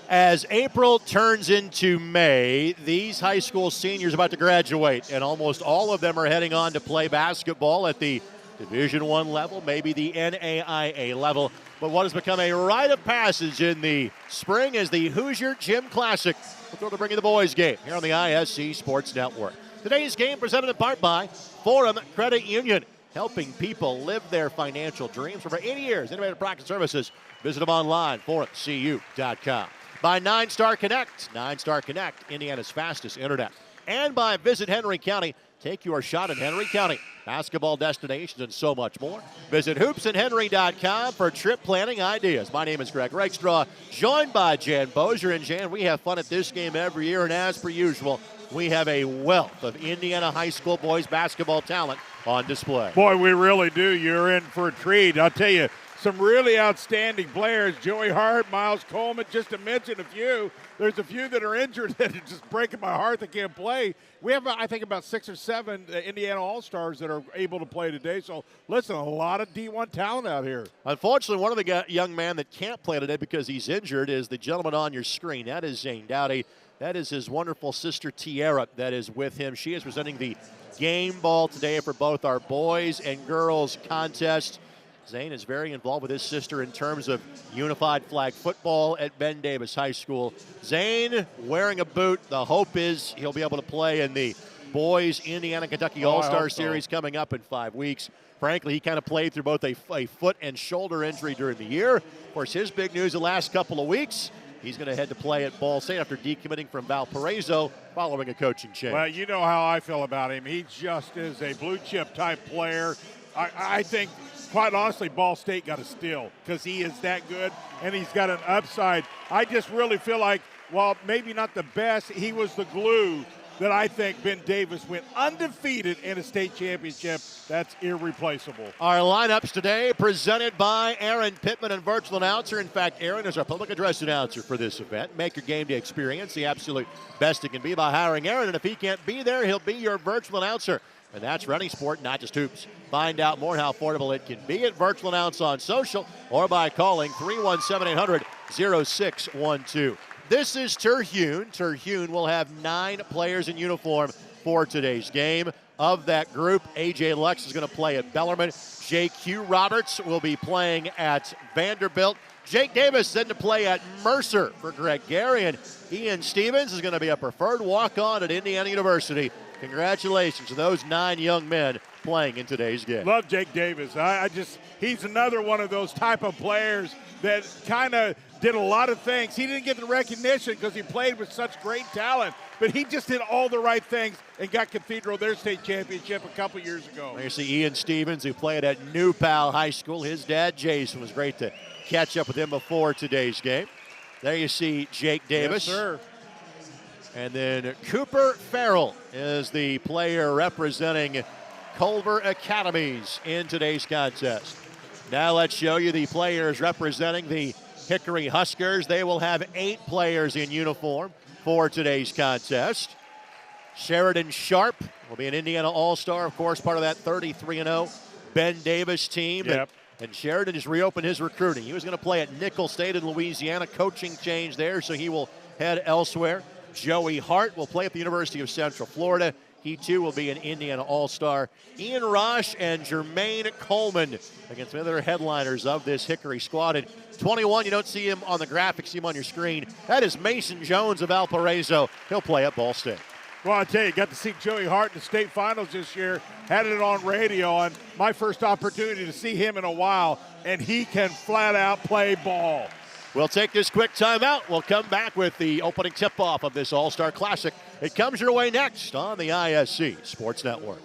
As April turns into May, these high school seniors are about to graduate, and almost all of them are heading on to play basketball at the Division I level, maybe the NAIA level. But what has become a rite of passage in the spring is the Hoosier Gym Classic. We're thrilled to bring you the boys' game here on the ISC Sports Network. Today's game presented in part by Forum Credit Union, helping people live their financial dreams for over 80 years. Innovative practice services. Visit them online, forumcu.com. By 9-Star Connect. 9-Star Connect, Indiana's fastest internet. And by Visit Henry County. Take your shot at Henry County. Basketball destinations and so much more. Visit hoopsandhenry.com for trip planning ideas. My name is Greg Rakestraw, joined by Jan Bozier. And Jan, we have fun at this game every year, and as per usual, we have a wealth of Indiana high school boys basketball talent on display. Boy, we really do. You're in for a treat. I'll tell you, some really outstanding players. Joey Hart, Miles Coleman, just to mention a few. There's a few that are injured that are just breaking my heart that can't play. We have, I think, about 6 or 7 Indiana All-Stars that are able to play today. So, listen, a lot of D1 talent out here. Unfortunately, one of the young men that can't play today because he's injured is the gentleman on your screen. That is Zane Dowdy. That is his wonderful sister, Tiara, that is with him. She is presenting the game ball today for both our boys and girls contest. Zane is very involved with his sister in terms of unified flag football at Ben Davis High School. Zane wearing a boot. The hope is he'll be able to play in the boys Indiana-Kentucky All-Star Series coming up in 5 weeks. Frankly, he kind of played through both a foot and shoulder injury during the year. Of course, his big news the last couple of weeks, he's going to head to play at Ball State after decommitting from Valparaiso following a coaching change. Well, you know how I feel about him. He just is a blue-chip type player. I think, quite honestly, Ball State got a steal because he is that good and he's got an upside. I just really feel like, while maybe not the best, he was the glue that I think Ben Davis went undefeated in a state championship. That's irreplaceable. Our lineups today presented by Aaron Pittman and virtual announcer. In fact, Aaron is our public address announcer for this event. Make your game day experience the absolute best it can be by hiring Aaron. And if he can't be there, he'll be your virtual announcer. And that's running sport, not just hoops. Find out more how affordable it can be at Virtual Announce on social or by calling 317-800-0612. This is Terhune. Terhune will have 9 players in uniform for today's game. Of that group, A.J. Lux is going to play at Bellarmine. J.Q. Roberts will be playing at Vanderbilt. Jake Davis then to play at Mercer for Greg Gary. And Ian Stevens is going to be a preferred walk-on at Indiana University. Congratulations to those 9 young men playing in today's game. Love Jake Davis. He's another one of those type of players that kind of did a lot of things. He didn't get the recognition because he played with such great talent, but he just did all the right things and got Cathedral their state championship a couple years ago. There you see Ian Stevens, who played at New Pal High School. His dad, Jason, was great to catch up with him before today's game. There you see Jake Davis. Yes, sir. And then Cooper Farrell is the player representing Culver Academies in today's contest. Now let's show you the players representing the Hickory Huskers. They will have 8 players in uniform for today's contest. Sheridan Sharp will be an Indiana All-Star, of course, part of that 33-0 Ben Davis team. Yep. And Sheridan has reopened his recruiting. He was going to play at Nicholls State in Louisiana. Coaching change there, so he will head elsewhere. Joey Hart will play at the University of Central Florida. He, too, will be an Indiana All-Star. Ian Rosh and Jermaine Coleman against the other headliners of this Hickory squad. And 21, you don't see him on the graphic, see him on your screen. That is Mason Jones of Valparaiso. He'll play at Ball State. Well, I tell you, got to see Joey Hart in the state finals this year. Had it on radio, and my first opportunity to see him in a while, and he can flat out play ball. We'll take this quick timeout. We'll come back with the opening tip-off of this All-Star Classic. It comes your way next on the ISC Sports Network.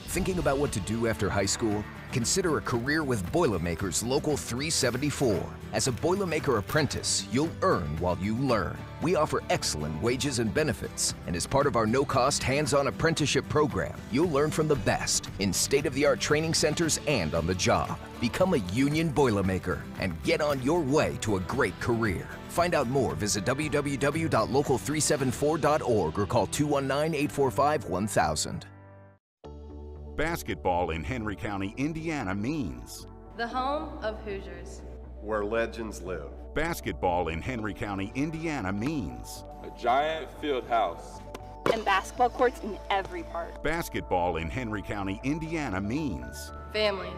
Thinking about what to do after high school? Consider a career with Boilermakers Local 374. As a Boilermaker apprentice, you'll earn while you learn. We offer excellent wages and benefits, and as part of our no-cost hands-on apprenticeship program, you'll learn from the best in state-of-the-art training centers and on the job. Become a union Boilermaker and get on your way to a great career. Find out more, visit www.local374.org or call 219-845-1000. Basketball in Henry County, Indiana means the home of Hoosiers, where legends live. Basketball in Henry County, Indiana means a giant field house. And basketball courts in every park. basketball in Henry County, Indiana means Family.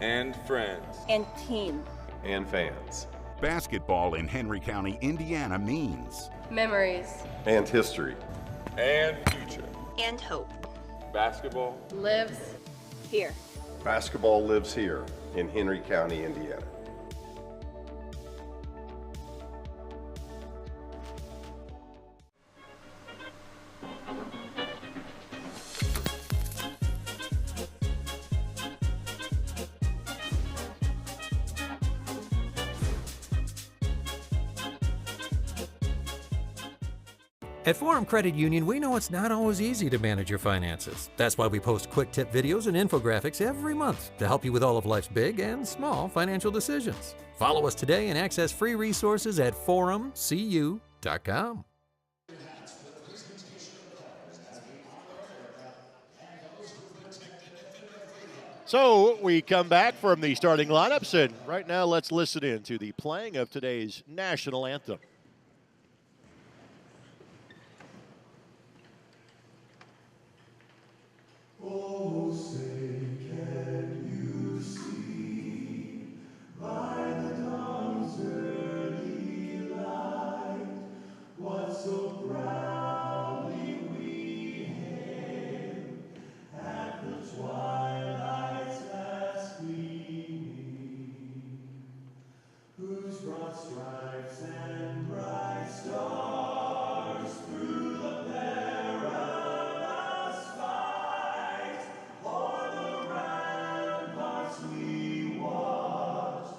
And friends. And team. And fans. basketball in Henry County, Indiana means Memories. And history. And future. And hope. Basketball Lives here. Basketball lives here in Henry County, Indiana. At Forum Credit Union, we know it's not always easy to manage your finances. That's why we post quick tip videos and infographics every month to help you with all of life's big and small financial decisions. Follow us today and access free resources at forumcu.com. So we come back from the starting lineups, and right now let's listen in to the playing of today's national anthem. Oh, say, can you see by the dawn's early light what so proudly we hailed at the twilight's last gleaming, whose broad stripes and bright stars through the perilous fight o'er the ramparts we watched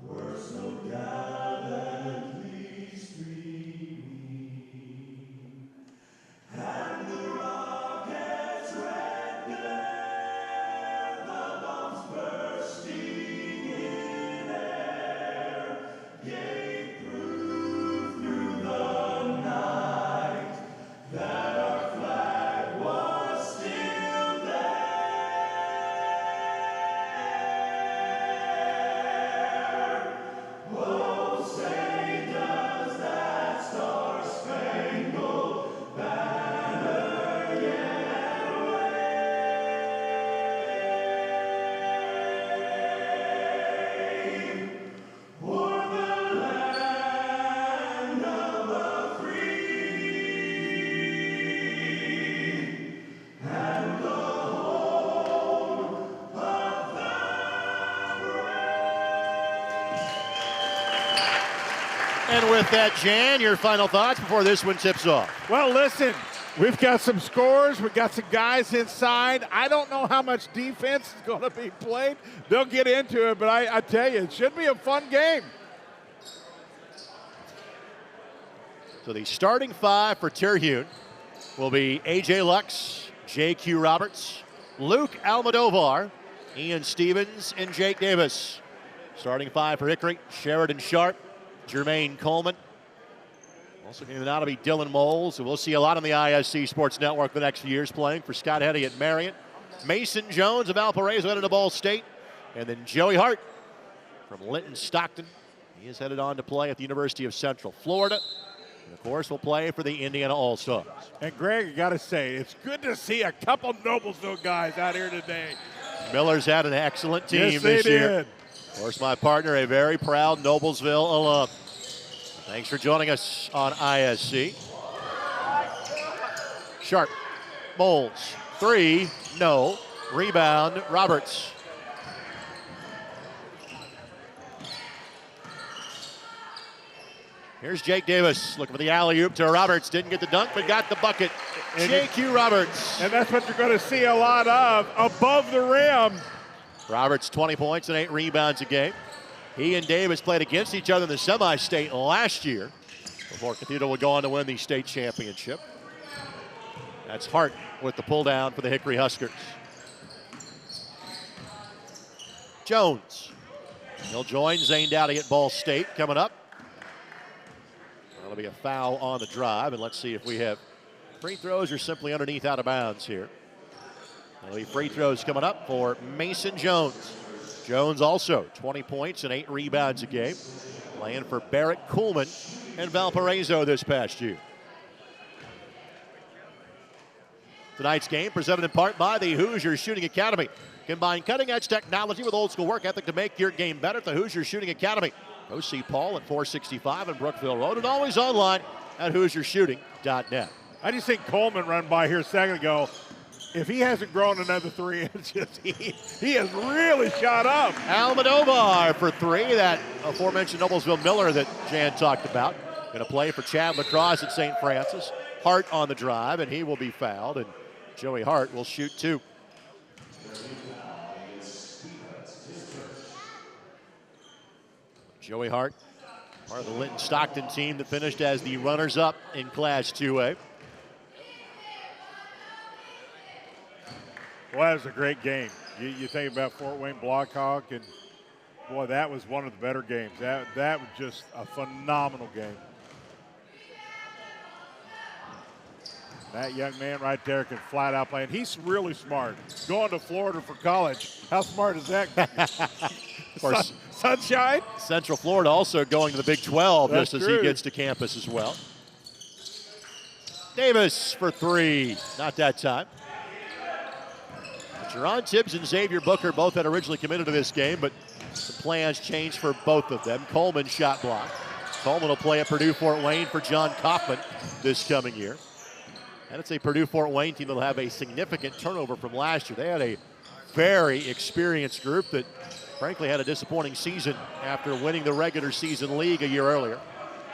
were so gallantly streaming, and the rocket's red glare, the bombs bursting in air, gave proof through the night that our flag was still there. Oh, say does that star-spangled banner yet wave o'er the land of the free and the home of the And with that, Jan, your final thoughts before this one tips off. Well, listen, we've got some scores. We've got some guys inside. I don't know how much defense is going to be played. They'll get into it, but I tell you, it should be a fun game. So the starting five for Terhune will be A.J. Lux, J.Q. Roberts, Luke Almodovar, Ian Stevens, and Jake Davis. Starting five for Hickory, Sheridan Sharp, Jermaine Coleman. Also going out to be Dylan Moles, who we'll see a lot on the ISC Sports Network the next few years playing for Scott Heddy at Marion. Mason Jones of Valparaiso headed to Ball State. And then Joey Hart from Linton Stockton. He is headed on to play at the University of Central Florida. And of course, will play for the Indiana All-Stars. And Greg, I got to say, it's good to see a couple Noblesville guys out here today. Miller's had an excellent team Yes, they this year. did. Of course, my partner, a very proud Noblesville alum. Thanks for joining us on ISC. Sharp, Moles, three, no. Rebound, Roberts. Here's Jake Davis looking for the alley-oop to Roberts. Didn't get the dunk, but got the bucket. J.Q. Roberts. And that's what you're going to see a lot of above the rim. Roberts, 20 points and 8 rebounds a game. He and Davis played against each other in the semi-state last year before Cathedral would go on to win the state championship. That's Hart with the pull down for the Hickory Huskers. Jones. He'll join Zane Dowdy at Ball State coming up. That'll be a foul on the drive, and let's see if we have free throws or simply underneath out of bounds here. That'll be free throws coming up for Mason Jones. Jones also 20 points and 8 rebounds a game, playing for Barrett Coolman and Valparaiso this past year. Tonight's game presented in part by the Hoosier Shooting Academy. Combine cutting-edge technology with old-school work ethic to make your game better at the Hoosier Shooting Academy. Go see Paul at 465 on Brookville Road and always online at HoosierShooting.net. I just think Coleman run by here a second ago. If he hasn't grown another 3 inches, he has really shot up. Almodovar for 3, that aforementioned Noblesville Miller that Jan talked about. Going to play for Chad Lacrosse at St. Francis. Hart on the drive, and he will be fouled, and Joey Hart will shoot 2. Joey Hart, part of the Linton Stockton team that finished as the runners-up in Class 2A. Well, that was a great game. You think about Fort Wayne Blackhawk, and boy, that was one of the better games. That was just a phenomenal game. That young man right there can flat out play, and he's really smart. Going to Florida for college, how smart is that? Of course, Sunshine. Central Florida also going to the Big 12 That's just as true. he gets to campus as well. Davis for 3, not that time. Jerron Tibbs and Xavier Booker both had originally committed to this game, but the plans changed for both of them. Coleman shot block. Coleman will play at Purdue Fort Wayne for John Kaufman this coming year. And it's a Purdue Fort Wayne team that will have a significant turnover from last year. They had a very experienced group that frankly had a disappointing season after winning the regular season league a year earlier.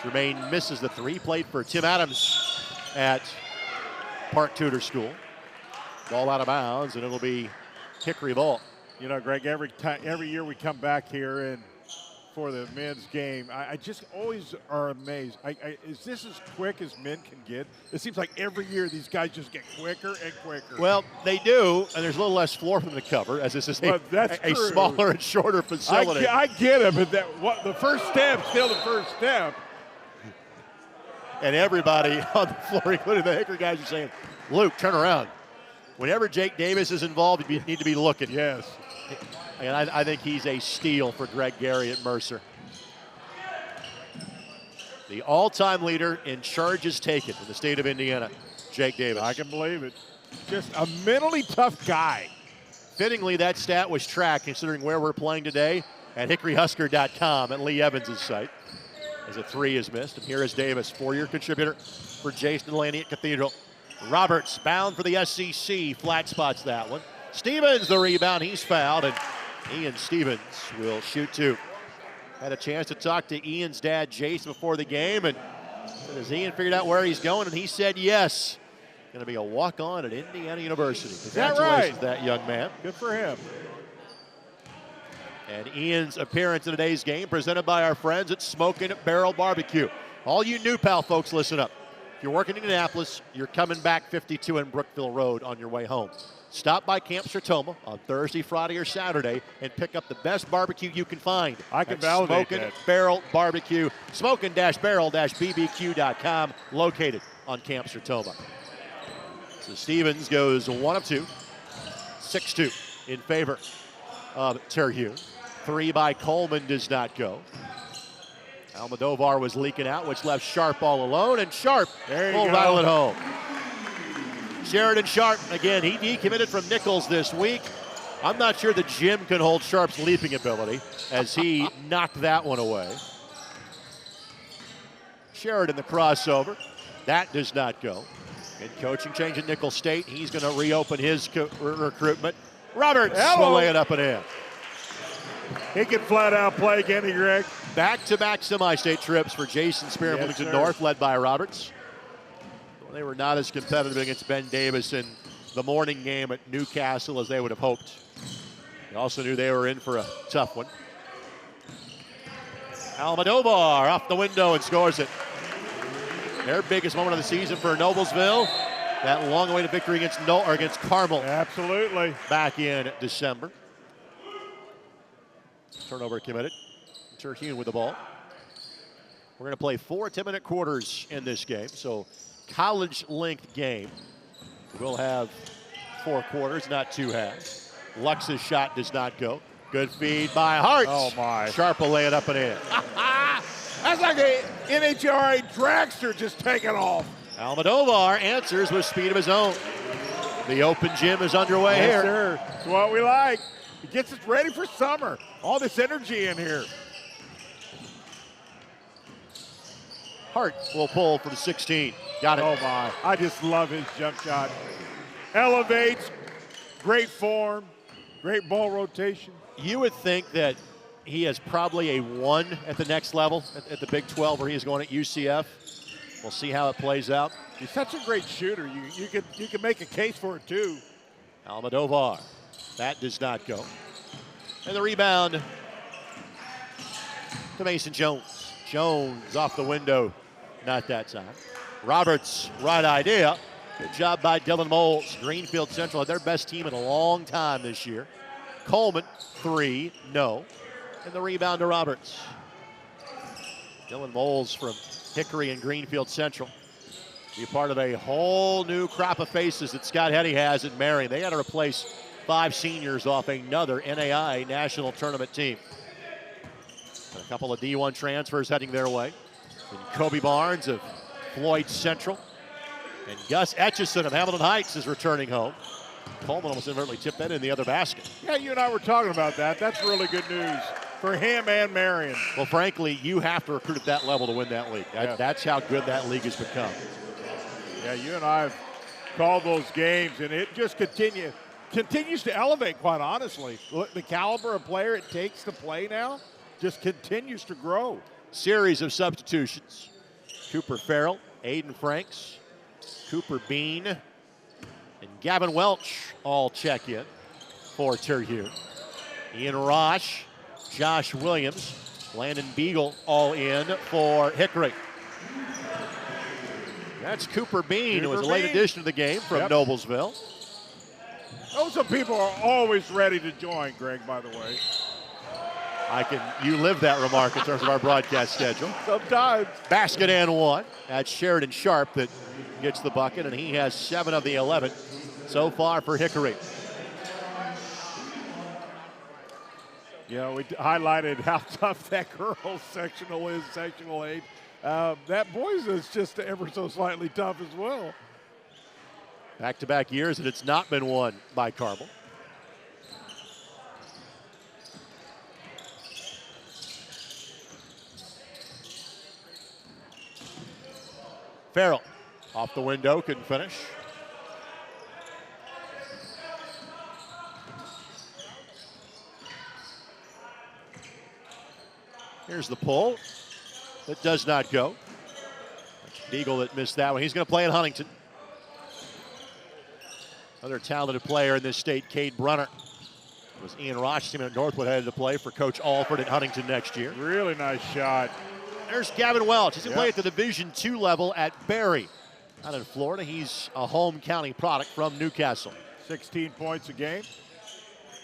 Jermaine misses the 3, played for Tim Adams at Park Tudor School. Ball out of bounds, and it'll be Hickory ball. You know, Greg, every year we come back here and for the men's game, I just always are amazed. Is this as quick as men can get? It seems like every year these guys just get quicker and quicker. Well, they do, and there's a little less floor for them to cover, as this is a smaller and shorter facility. I get it, but the first step, still the first step. And everybody on the floor, including the Hickory guys, are saying, Luke, turn around. Whenever Jake Davis is involved, you need to be looking. Yes. And I think he's a steal for Greg Gary at Mercer. The all-time leader in charges taken in the state of Indiana, Jake Davis. I can believe it. Just a mentally tough guy. Fittingly, that stat was tracked, considering where we're playing today, at HickoryHusker.com at Lee Evans' site, as a 3 is missed. And here is Davis, 4-year contributor for Jason Delaney at Cathedral. Roberts bound for the SEC, flat spots that one. Stevens the rebound, he's fouled, and Ian Stevens will shoot 2. Had a chance to talk to Ian's dad, Jason, before the game, and as Ian figured out where he's going, and he said yes. Going to be a walk-on at Indiana University. Congratulations, that young man. Good for him. And Ian's appearance in today's game presented by our friends at Smokin' Barrel Barbecue. All you New Pal folks, listen up. If you're working in Indianapolis, you're coming back 52 in Brookville Road on your way home. Stop by Camp Sertoma on Thursday, Friday, or Saturday and pick up the best barbecue you can find. I can validate Smokin' that. Barrel Barbecue, smokin'-barrel-bbq.com, located on Camp Sertoma. So Stevens goes 1 of 2, 6-2 in favor of Terhune. 3 by Coleman does not go. Almodovar was leaking out, which left Sharp all alone, and Sharp will rattle it home. Sheridan Sharp, again, he decommitted from Nichols this week. I'm not sure the gym can hold Sharp's leaping ability as he knocked that one away. Sheridan the crossover. That does not go. And coaching change at Nichols State. He's going to reopen his recruitment. Roberts will lay it up and in. He can flat out play, can he, Greg? Back-to-back semi-state trips for Jason Spear and Bloomington North, led by Roberts. They were not as competitive against Ben Davis in the morning game at Newcastle as they would have hoped. They also knew they were in for a tough one. Almodovar off the window and scores it. Their biggest moment of the season for Noblesville. That long-awaited victory against Carmel. Absolutely. Back in December. Turnover committed. Terhune with the ball. We're going to play 4 10-minute quarters in this game, so college-length game. We'll have 4 quarters, not 2 halves. Lux's shot does not go. Good feed by Hart. Oh, my. Sharp will lay it up and in. That's like a NHRA dragster just taking off. Almodovar answers with speed of his own. The open gym is underway Yes, here. sir. It's what we like. It gets us ready for summer. All this energy in here. Hart will pull for the 16. Got it. Oh, my. I just love his jump shot. Elevates. Great form. Great ball rotation. You would think that he has probably a 1 at the next level, at the Big 12 where he is going at UCF. We'll see how it plays out. He's such a great shooter. You can make a case for it, too. Almodovar. That does not go. And the rebound to Mason Jones. Jones off the window. Not that time. Roberts, right idea. Good job by Dylan Moles. Greenfield Central had their best team in a long time this year. Coleman, 3, no. And the rebound to Roberts. Dylan Moles from Hickory and Greenfield Central. Be a part of a whole new crop of faces that Scott Heddy has at Marion. They had to replace 5 seniors off another NAI national tournament team. And a couple of D1 transfers heading their way. And Kobe Barnes of Floyd Central. And Gus Etchison of Hamilton Heights is returning home. Coleman almost inadvertently tipped that in the other basket. Yeah, you and I were talking about that. That's really good news for him and Marion. Well, frankly, you have to recruit at that level to win that league. That's how good that league has become. Yeah, you and I have called those games, and it just continues to elevate, quite honestly. Look, the caliber of player it takes to play now just continues to grow. Series of substitutions. Cooper Farrell, Aiden Franks, Cooper Bean, and Gavin Welch all check in for Terhune. Ian Rosh, Josh Williams, Landon Beagle all in for Hickory. That's Cooper Bean, who was a late addition to the game from Noblesville. Those are people who are always ready to join, Greg, by the way. You live that remark in terms of our broadcast schedule. Sometimes. Basket and 1. That's Sheridan Sharp that gets the bucket, and he has 7 of the 11 so far for Hickory. Yeah, we highlighted how tough that girls sectional is, sectional 8. That boys is just ever so slightly tough as well. Back-to-back years, and it's not been won by Carmel. Farrell off the window, couldn't finish. Here's the pull. That does not go. Beagle that missed that one. He's going to play in Huntington. Another talented player in this state, Cade Brunner. It was Ian Roch's team at Northwood headed to play for Coach Alford at Huntington next year. Really nice shot. There's Gavin Welch. He's going to play at the Division II level at Barry. Out in Florida, he's a home county product from Newcastle. 16 points a game.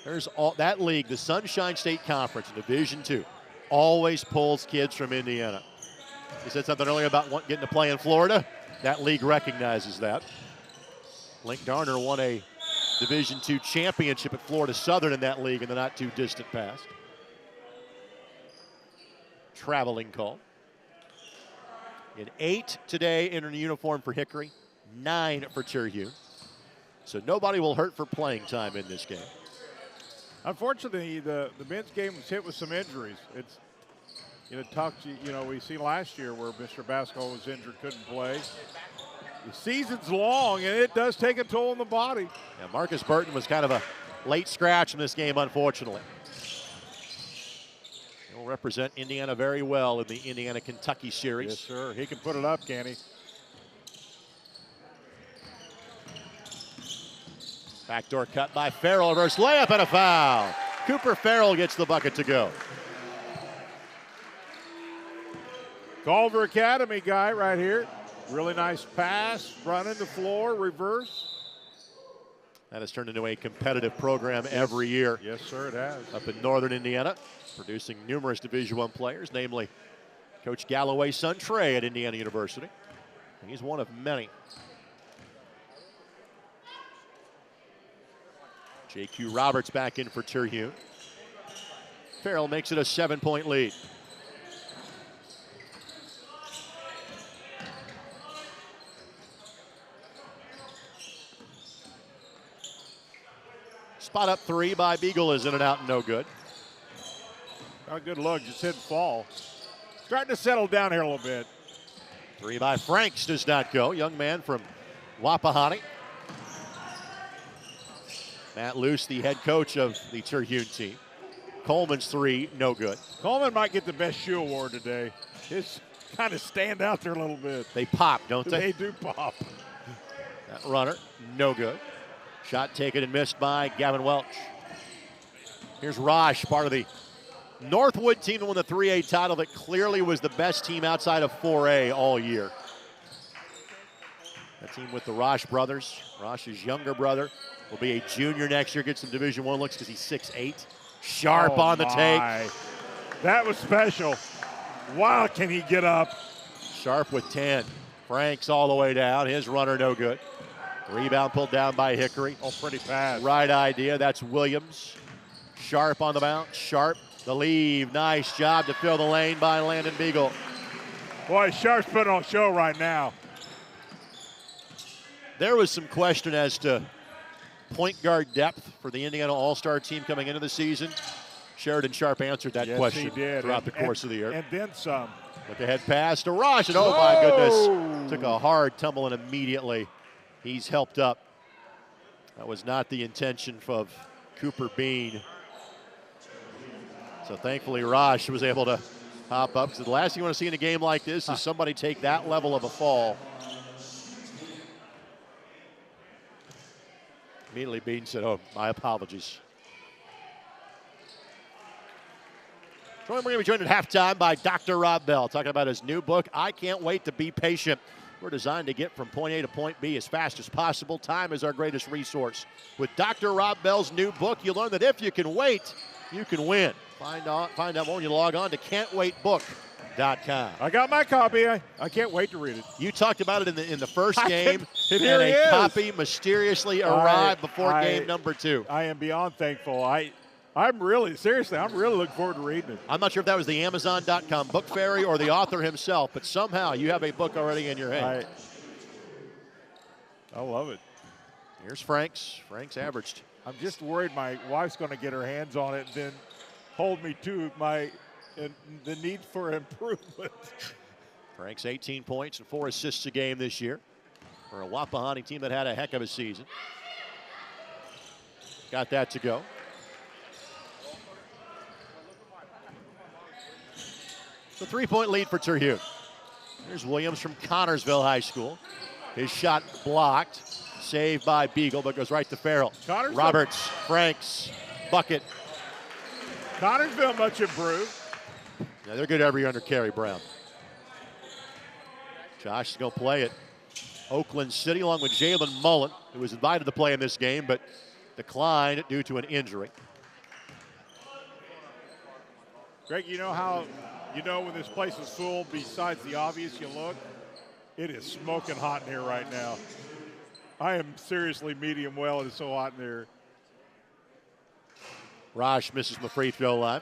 There's that league, the Sunshine State Conference, Division II, always pulls kids from Indiana. You said something earlier about getting to play in Florida. That league recognizes that. Link Garner won a Division II championship at Florida Southern in that league in the not-too-distant past. Traveling call. In 8 today in uniform for Hickory, 9 for Terhune. So nobody will hurt for playing time in this game. Unfortunately, the men's game was hit with some injuries. It's, we seen last year where Mr. Basco was injured, couldn't play. The season's long, and it does take a toll on the body. Yeah, Marcus Burton was kind of a late scratch in this game, unfortunately. He'll represent Indiana very well in the Indiana-Kentucky series. Yes, sir. He can put it up, can he? Backdoor cut by Farrell, reverse layup and a foul. Cooper Farrell gets the bucket to go. Culver Academy guy right here. Really nice pass, running the floor, reverse. That has turned into a competitive program every year. Yes, sir, it has. Up in northern Indiana, producing numerous Division I players, namely Coach Galloway's son Trey at Indiana University. He's one of many. J.Q. Roberts back in for Terhune. Farrell makes it a 7-point lead. Spot up three by Beagle is in and out and no good. Not a good look, just hit fall. Starting to settle down here a little bit. Three by Franks does not go. Young man from Wapahani. Matt Luce, the head coach of the Terhune team. Coleman's three, no good. Coleman might get the best shoe award today. His kind of stand out there a little bit. They pop, don't they? They do pop. That runner, no good. Shot taken and missed by Gavin Welch. Here's Raj, part of the Northwood team to win the 3A title that clearly was the best team outside of 4A all year. That team with the Raj brothers. Raj's younger brother will be a junior next year, get some Division I looks because he's 6'8". Sharp on the take. That was special. Wow, can he get up? Sharp with 10. Franks all the way down. His runner no good. Rebound pulled down by Hickory. Oh, pretty fast. Right idea. That's Williams. Sharp on the bounce. Sharp, the leave. Nice job to fill the lane by Landon Beagle. Boy, Sharp's putting on a show right now. There was some question as to point guard depth for the Indiana All-Star team coming into the season. Sheridan Sharp answered that question throughout the course of the year. And then some. With the head pass to Raj, and oh my goodness, took a hard tumble and immediately he's helped up. That was not the intention of Cooper Bean. So thankfully Raj was able to hop up. So the last thing you want to see in a game like this is somebody take that level of a fall. Immediately Bean said, oh, my apologies. We're going to be joined at halftime by Dr. Rob Bell, talking about his new book, I Can't Wait to Be Patient. We're designed to get from point A to point B as fast as possible. Time is our greatest resource. With Dr. Rob Bell's new book, you'll learn that if you can wait, you can win. Find out more when you log on to can'twaitbook.com. I got my copy. I can't wait to read it. You talked about it in the first game, and here a copy mysteriously arrived before game number 2. I am beyond thankful. I'm really looking forward to reading it. I'm not sure if that was the Amazon.com book fairy or the author himself, but somehow you have a book already in your hand. I love it. Here's Franks. Franks averaged. I'm just worried my wife's going to get her hands on it and then hold me to the need for improvement. Franks 18 points and 4 assists a game this year for a Wapahani team that had a heck of a season. Got that to go. It's a 3-point lead for Terhune. Here's Williams from Connorsville High School. His shot blocked. Saved by Beagle, but goes right to Farrell. Roberts, Franks, bucket. Connorsville much improved. Yeah, they're good every year under Kerry Brown. Josh is going to play it. Oakland City along with Jalen Mullen, who was invited to play in this game, but declined due to an injury. Greg, you know when this place is full, besides the obvious you look, it is smoking hot in here right now. I am seriously medium well. It is so hot in there. Raj misses the free throw line.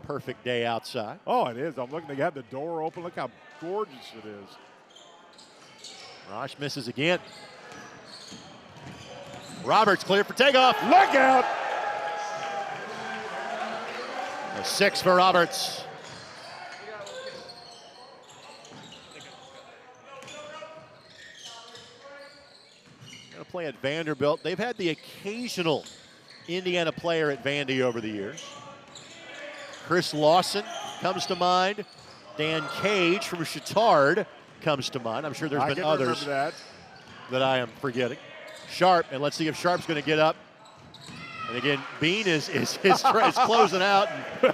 Perfect day outside. Oh, it is. I'm looking. They got the door open. Look how gorgeous it is. Raj misses again. Roberts clear for takeoff. Look out! A 6 for Roberts. Going to play at Vanderbilt. They've had the occasional Indiana player at Vandy over the years. Chris Lawson comes to mind. Dan Cage from Chittard comes to mind. I'm sure there's been others that I am forgetting. Sharp, and let's see if Sharp's going to get up. And again, Bean is closing out. And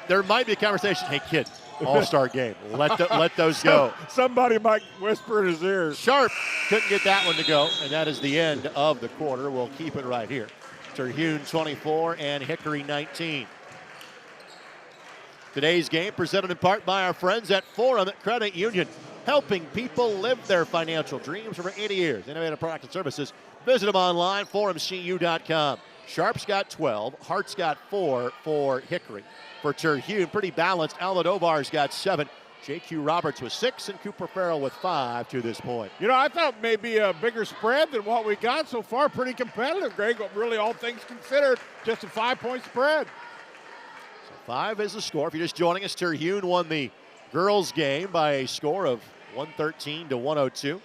there might be a conversation. Hey, kid, all-star game. Let those go. Somebody might whisper in his ear. Sharp couldn't get that one to go, and that is the end of the quarter. We'll keep it right here. Terhune 24 and Hickory 19. Today's game presented in part by our friends at Forum Credit Union. helping people live their financial dreams for over 80 years. Innovative product and services. Visit them online, forumcu.com. Sharp's got 12. Hart's got 4 for Hickory. For Terhune, pretty balanced. Almodovar's got 7. J.Q. Roberts with 6 and Cooper Farrell with 5 to this point. You know, I thought maybe a bigger spread than what we got so far. Pretty competitive, Greg, but really all things considered, just a 5-point spread. So 5 is the score. If you're just joining us, Terhune won the girls' game by a score of 113 to 102.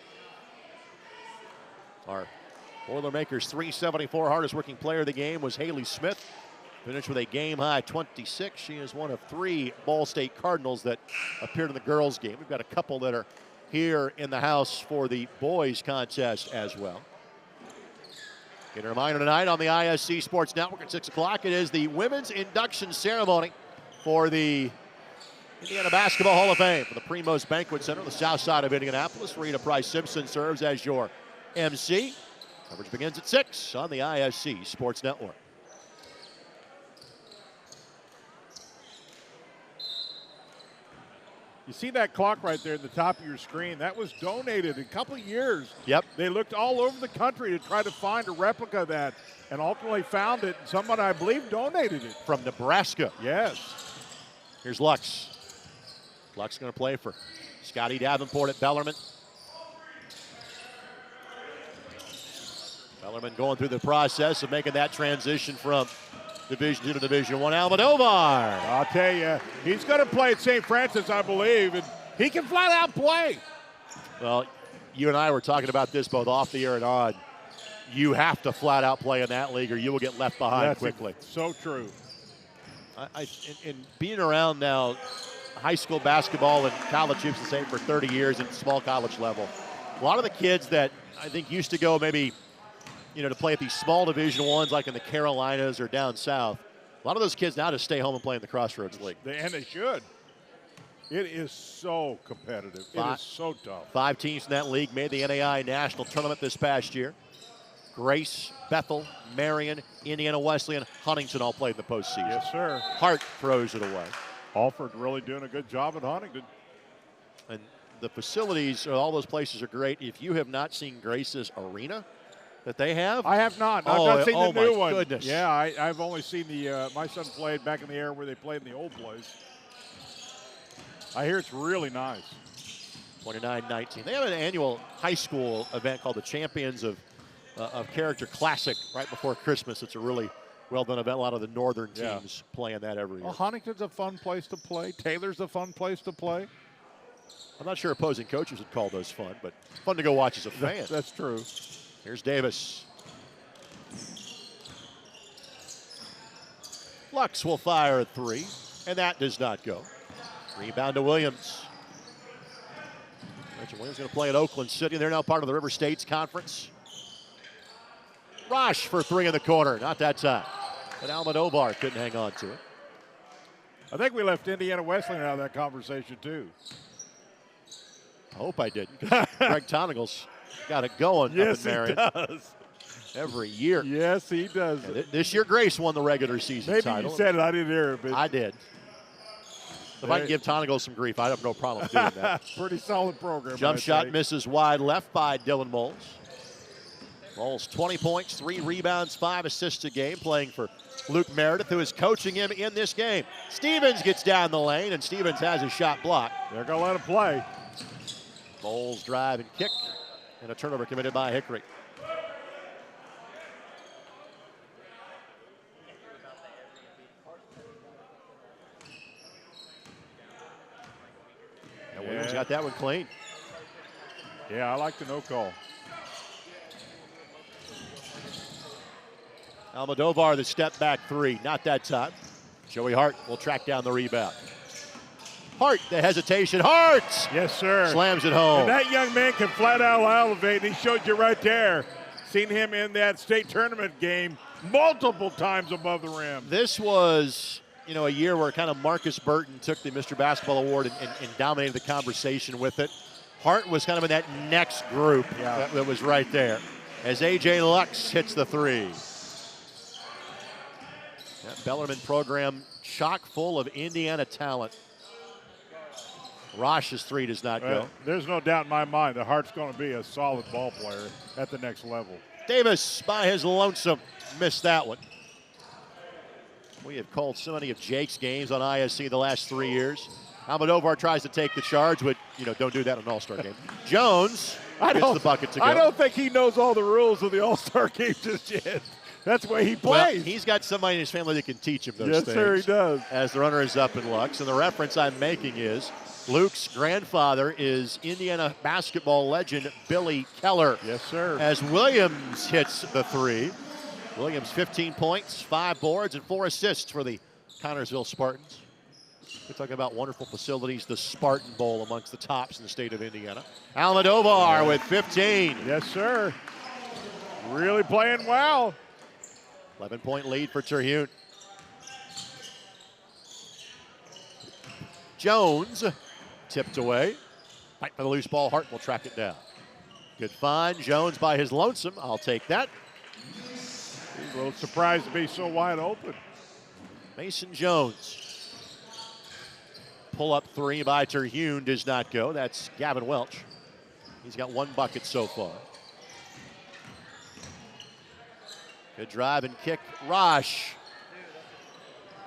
Our Boilermakers 374 hardest working player of the game was Haley Smith. Finished with a game-high 26. She is one of 3 Ball State Cardinals that appeared in the girls' game. We've got a couple that are here in the house for the boys' contest as well. Get a reminder tonight on the ISC Sports Network at 6 o'clock. It is the women's induction ceremony for the Indiana Basketball Hall of Fame for the Primos Banquet Center, the south side of Indianapolis. Rita Price Simpson serves as your MC. Coverage begins at 6 on the ISC Sports Network. You see that clock right there at the top of your screen? That was donated in a couple of years. Yep. They looked all over the country to try to find a replica of that and ultimately found it. Someone, I believe, donated it. From Nebraska. Yes. Here's Lux. Lux going to play for Scotty Davenport at Bellarmine. Bellarmine going through the process of making that transition from Division II to Division I. Almodovar. I'll tell you, he's going to play at St. Francis, I believe, and he can flat out play. Well, you and I were talking about this both off the air and on. You have to flat out play in that league or you will get left behind quickly. So true. In being around now high school basketball and college hoops the same for 30 years at small college level, a lot of the kids that I think used to go maybe to play at these small Division I's like in the Carolinas or down south. A lot of those kids now just stay home and play in the Crossroads League. And they should. It is so competitive. It is so tough. 5 teams in that league made the NAI National Tournament this past year. Grace, Bethel, Marion, Indiana Wesleyan, Huntington all played in the postseason. Yes, sir. Hart throws it away. Alford really doing a good job at Huntington. And the facilities, all those places are great. If you have not seen Grace's arena that they have. I have not. I've not seen the new one. Goodness. Yeah, I've only seen my son played back in the era where they played in the old place. I hear it's really nice. 29-19. They have an annual high school event called the Champions of Character Classic right before Christmas. It's a really well-done event. A lot of the northern teams play in that every year. Well, Huntington's a fun place to play. Taylor's a fun place to play. I'm not sure opposing coaches would call those fun, but fun to go watch as a fan. That's true. Here's Davis. Lux will fire a 3, and that does not go. Rebound to Williams. Rachel Williams going to play at Oakland City. They're now part of the River States Conference. Rosh for 3 in the corner. Not that time. But Almodovar couldn't hang on to it. I think we left Indiana Wesleyan out of that conversation, too. I hope I didn't. Greg Tonagle's got it going up in Marion. Yes, he does. Every year. Yes, he does. This year, Grace won the regular season title. Maybe you said it. I didn't hear it. But I did. If I can give Tonagle some grief, I have no problem doing that. Pretty solid program. Jump shot misses wide left by Dylan Moles. Moles 20 points, 3 rebounds, 5 assists a game, playing for Luke Meredith, who is coaching him in this game. Stevens gets down the lane, and Stevens has his shot blocked. They're going to let him play. Moles drive and kick, and a turnover committed by Hickory. And Williams got that one clean. Yeah, I like the no call. Almodovar, the step back 3, not that time. Joey Hart will track down the rebound. Hart, the hesitation. Hart! Yes, sir. Slams it home. And that young man can flat out elevate, and he showed you right there. Seen him in that state tournament game multiple times above the rim. This was, a year where kind of Marcus Burton took the Mr. Basketball Award and dominated the conversation with it. Hart was kind of in that next group that was right there as A.J. Lux hits the 3. That Bellarmine program chock full of Indiana talent. Rosh's three does not go. There's no doubt in my mind that Hart's going to be a solid ball player at the next level. Davis by his lonesome missed that one. We have called so many of Jake's games on ISC the last 3 years. Almodovar tries to take the charge, but don't do that in an All-Star game. Jones gets the bucket to go. I don't think he knows all the rules of the All-Star game just yet. That's the way he plays. Well, he's got somebody in his family that can teach him those things. Yes, sir, he does. As the runner is up in Lux. And the reference I'm making is Luke's grandfather is Indiana basketball legend Billy Keller. Yes, sir. As Williams hits the three. Williams 15 points, 5 boards, and 4 assists for the Connorsville Spartans. We're talking about wonderful facilities, the Spartan Bowl amongst the tops in the state of Indiana. Almodovar with 15. Yes, sir. Really playing well. 11-point lead for Terhune. Jones tipped away. Fight for the loose ball. Hart will track it down. Good find. Jones by his lonesome. I'll take that. He's a little surprised to be so wide open. Mason Jones. Pull-up three by Terhune does not go. That's Gavin Welch. He's got 1 bucket so far. Good drive and kick. Rosh.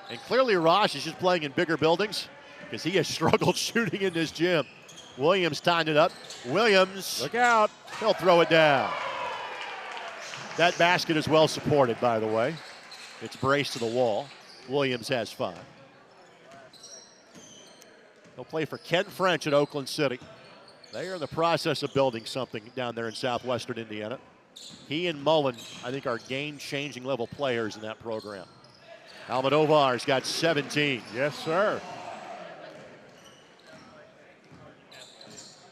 And clearly Rosh is just playing in bigger buildings because he has struggled shooting in this gym. Williams timed it up. Williams. Look out. He'll throw it down. That basket is well supported, by the way. It's braced to the wall. Williams has 5. He'll play for Ken French at Oakland City. They are in the process of building something down there in southwestern Indiana. He and Mullen, I think, are game-changing level players in that program. Almodovar's got 17. Yes, sir.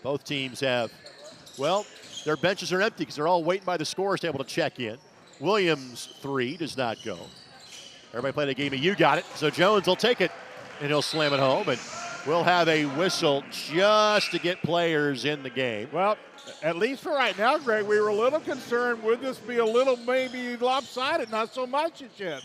Both teams have, well, their benches are empty because they're all waiting by the scorers table to check in. Williams' 3 does not go. Everybody played a game of you got it, so Jones will take it, and he'll slam it home, and we'll have a whistle just to get players in the game. Well, at least for right now, Greg, we were a little concerned. Would this be a little maybe lopsided? Not so much yet.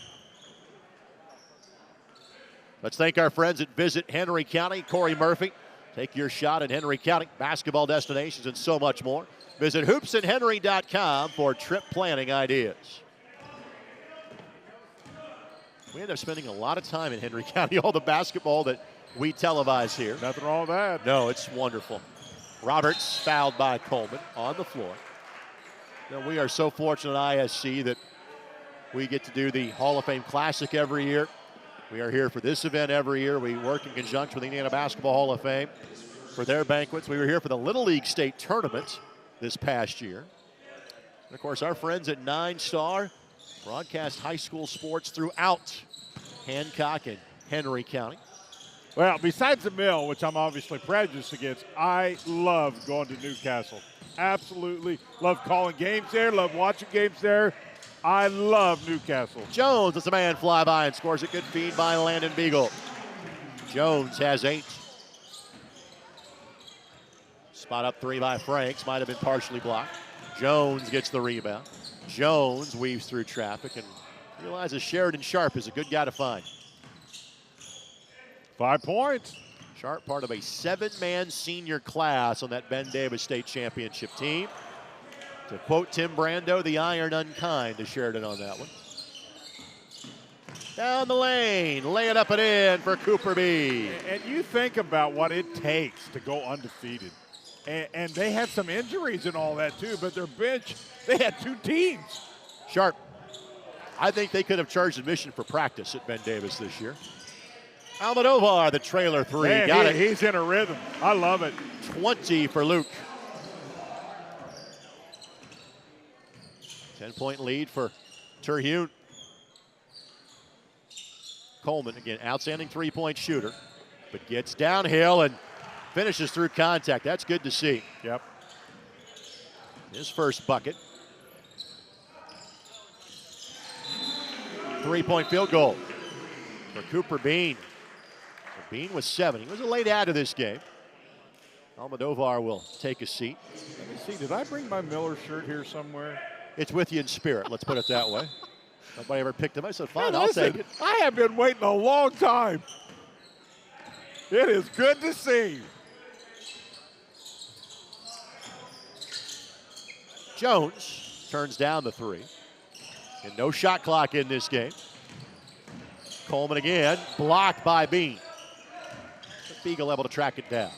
Let's thank our friends at Visit Henry County. Corey Murphy, take your shot at Henry County, basketball destinations, and so much more. Visit hoopsandhenry.com for trip planning ideas. We end up spending a lot of time in Henry County, all the basketball that we televise here. Nothing wrong with that. No, it's wonderful. Roberts fouled by Coleman on the floor. Now, we are so fortunate at ISC that we get to do the Hall of Fame Classic every year. We are here for this event every year. We work in conjunction with the Indiana Basketball Hall of Fame for their banquets. We were here for the Little League State Tournament this past year. And, of course, our friends at 9 Star broadcast high school sports throughout Hancock and Henry County. Well, besides the mill, which I'm obviously prejudiced against, I love going to Newcastle. Absolutely. Love calling games there, love watching games there. I love Newcastle. Jones lets a man fly by and scores a good feed by Landon Beagle. Jones has 8. Spot up 3 by Franks, might have been partially blocked. Jones gets the rebound. Jones weaves through traffic and realizes Sheridan Sharp is a good guy to find. 5 points. Sharp, part of a 7-man senior class on that Ben Davis State Championship team. To quote Tim Brando, the iron unkind to Sheridan on that one. Down the lane, lay it up and in for Cooper B. And you think about what it takes to go undefeated. And they had some injuries and all that too, but their bench, they had 2 teams. Sharp, I think they could have charged admission for practice at Ben Davis this year. Almodovar, the trailer 3. Man, got it. He's in a rhythm. I love it. 20 for Luke. 10-point lead for Terhune. Coleman, again, outstanding 3-point shooter, but gets downhill and finishes through contact. That's good to see. Yep. His first bucket. 3-point field goal for Cooper Bean. Bean was 7. He was a late add to this game. Almodovar will take a seat. Let me see, did I bring my Miller shirt here somewhere? It's with you in spirit, let's put it that way. Nobody ever picked him. I said, fine, Man, I'll listen, take it. I have been waiting a long time. It is good to see. Jones turns down the three. And no shot clock in this game. Coleman again, blocked by Bean. Beagle able to track it down.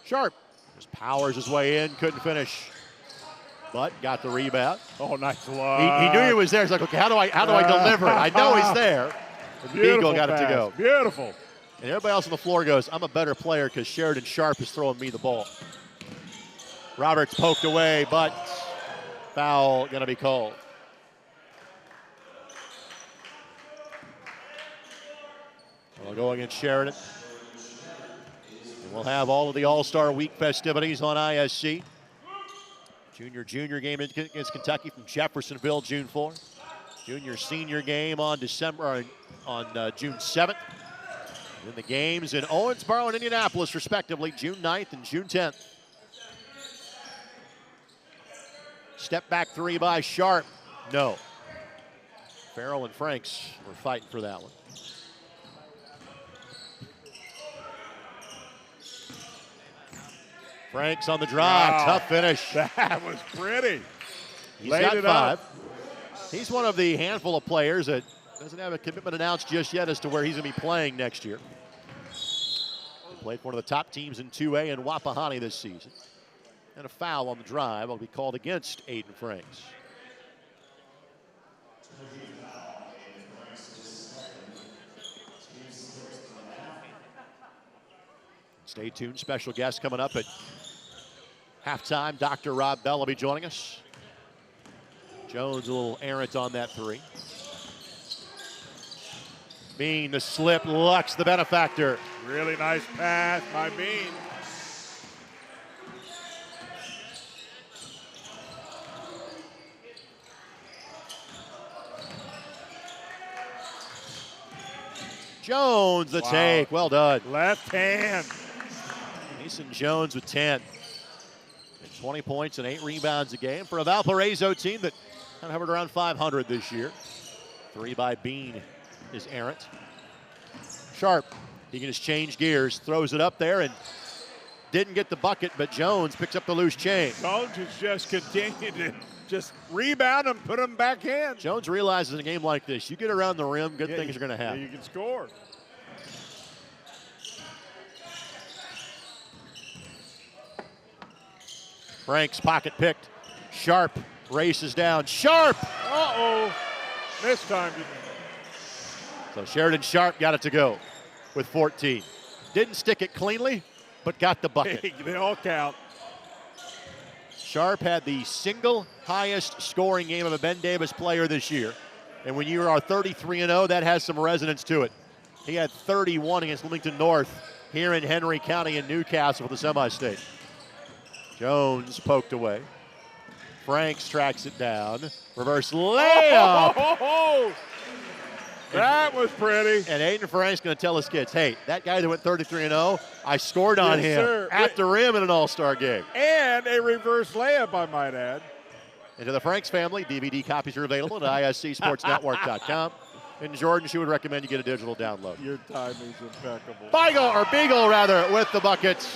Sharp just powers his way in, couldn't finish, but got the rebound. Oh, nice look. He knew he was there. He's like, okay, how do I deliver it? I know he's there. And Beagle got it to go. Beautiful. And everybody else on the floor goes, I'm a better player because Sheridan Sharp is throwing me the ball. Roberts poked away, but foul going to be called. We'll go against Sheridan. And we'll have all of the All-Star Week festivities on ISC. Junior game against Kentucky from Jeffersonville, June 4th. Senior game on June 7th. And then the games in Owensboro and Indianapolis, respectively, June 9th and June 10th. Step back three by Sharp. No. Farrell and Franks were fighting for that one. Franks on the drive. Wow. Tough finish. That was pretty. He's Laid got it 5. up. He's one of the handful of players that doesn't have a commitment announced just yet as to where he's going to be playing next year. He played for one of the top teams in 2A in Wapahani this season. And a foul on the drive will be called against Aiden Franks. Stay tuned. Special guest coming up at halftime. Dr. Rob Bell will be joining us. Jones a little errant on that three. Bean, the slip, Lux, the benefactor. Really nice pass by Bean. Jones, the take. Well done. Left hand. Mason Jones with 10. And 20 points and 8 rebounds a game for a Valparaiso team that kind of hovered around 500 this year. 3 by Bean is errant. Sharp, he can just change gears, throws it up there and didn't get the bucket, but Jones picks up the loose chain. Jones has just continued to just rebound and put them back in. Jones realizes in a game like this, you get around the rim, good things are going to happen. You can score. Franks pocket picked. Sharp races down. Sharp! Uh-oh. This time. So Sheridan Sharp got it to go with 14. Didn't stick it cleanly, but got the bucket. They all count. Sharp had the single highest scoring game of a Ben Davis player this year. And when you are 33-0, that has some resonance to it. He had 31 against Bloomington North here in Henry County in Newcastle for the semi-state. Jones poked away. Franks tracks it down. Reverse layup. Oh, that was pretty. And Aiden Frank's going to tell his kids, hey, that guy that went 33-0, I scored on him sir. at the rim in an all-star game. And a reverse layup, I might add. And to the Franks family, DVD copies are available at iscsportsnetwork.com. And Jordan, she would recommend you get a digital download. Your timing's impeccable. Beagle with the bucket.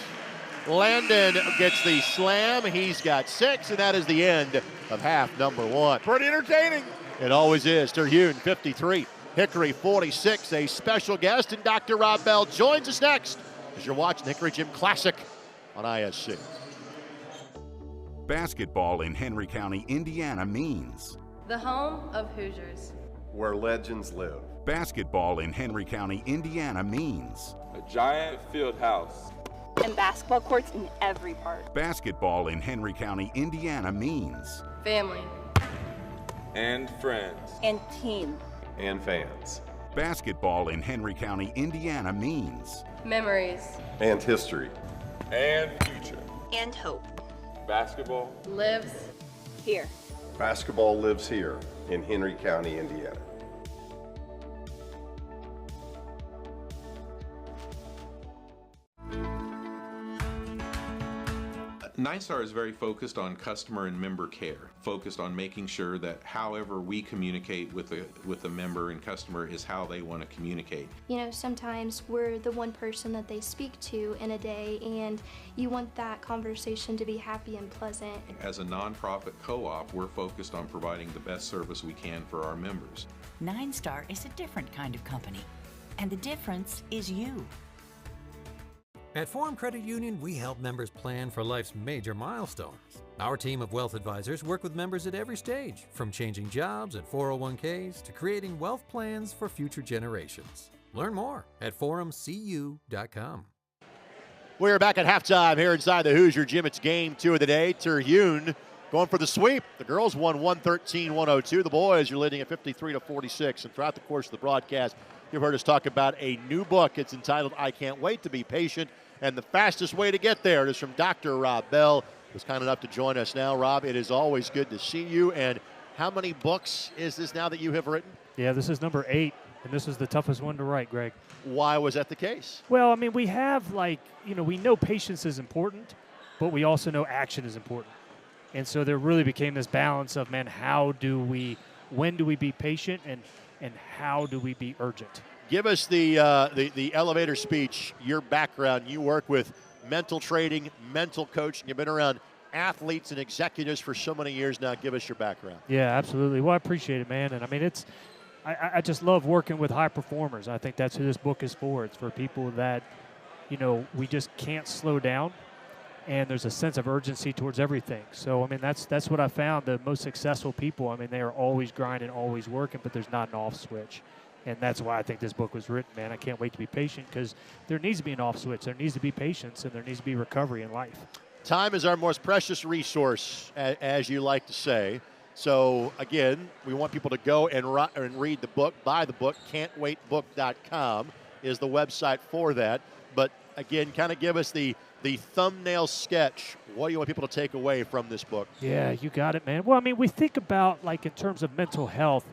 Landon gets the slam. He's got 6, and that is the end of half number 1. Pretty entertaining. It always is. Terhune 53, Hickory 46. A special guest, and Dr. Rob Bell joins us next as you're watching the Hickory Gym Classic on ISC. Basketball in Henry County, Indiana means the home of Hoosiers, where legends live. Basketball in Henry County, Indiana means a giant field house and basketball courts in every park. Basketball in Henry County, Indiana means family and friends and team and fans. Basketball in Henry County, Indiana means memories and history and future and hope. Basketball lives here. Basketball lives here in Henry County, Indiana. Knightstar is very focused on customer and member care, focused on making sure that however we communicate with the member and customer is how they want to communicate. You know, sometimes we're the one person that they speak to in a day, and you want that conversation to be happy and pleasant. As a nonprofit co-op, we're focused on providing the best service we can for our members. Knightstar is a different kind of company, and the difference is you. At Forum Credit Union, we help members plan for life's major milestones. Our team of wealth advisors work with members at every stage, from changing jobs and 401ks to creating wealth plans for future generations. Learn more at forumcu.com. We're back at halftime here inside the Hoosier Gym. It's game 2 of the day. Terhune going for the sweep. The girls won 113-102. The boys are leading at 53-46. And throughout the course of the broadcast, you've heard us talk about a new book. It's entitled I Can't Wait to Be Patient, and the fastest way to get there is from Dr. Rob Bell, who's kind enough to join us now. Rob, it is always good to see you. And how many books is this now that you have written? Yeah, this is number 8, and this is the toughest one to write, Greg. Why was that the case? Well, I mean, we have, we know patience is important, but we also know action is important. And so there really became this balance of, man, when do we be patient, and how do we be urgent? Give us the elevator speech, your background. You work with mental training, mental coaching. You've been around athletes and executives for so many years now. Give us your background. Yeah, absolutely. Well, I appreciate it, man. And I mean, I just love working with high performers. I think that's who this book is for. It's for people that, we just can't slow down, and there's a sense of urgency towards everything. So, I mean, that's what I found. The most successful people, I mean, they are always grinding, always working, but there's not an off switch. And that's why I think this book was written, man. I can't wait to be patient, because there needs to be an off switch. There needs to be patience, and there needs to be recovery in life. Time is our most precious resource, as you like to say. So, again, we want people to go and read the book, buy the book. Can'tWaitBook.com is the website for that. But, again, kind of give us the thumbnail sketch. What do you want people to take away from this book? Yeah, you got it, man. Well, I mean, we think about, in terms of mental health,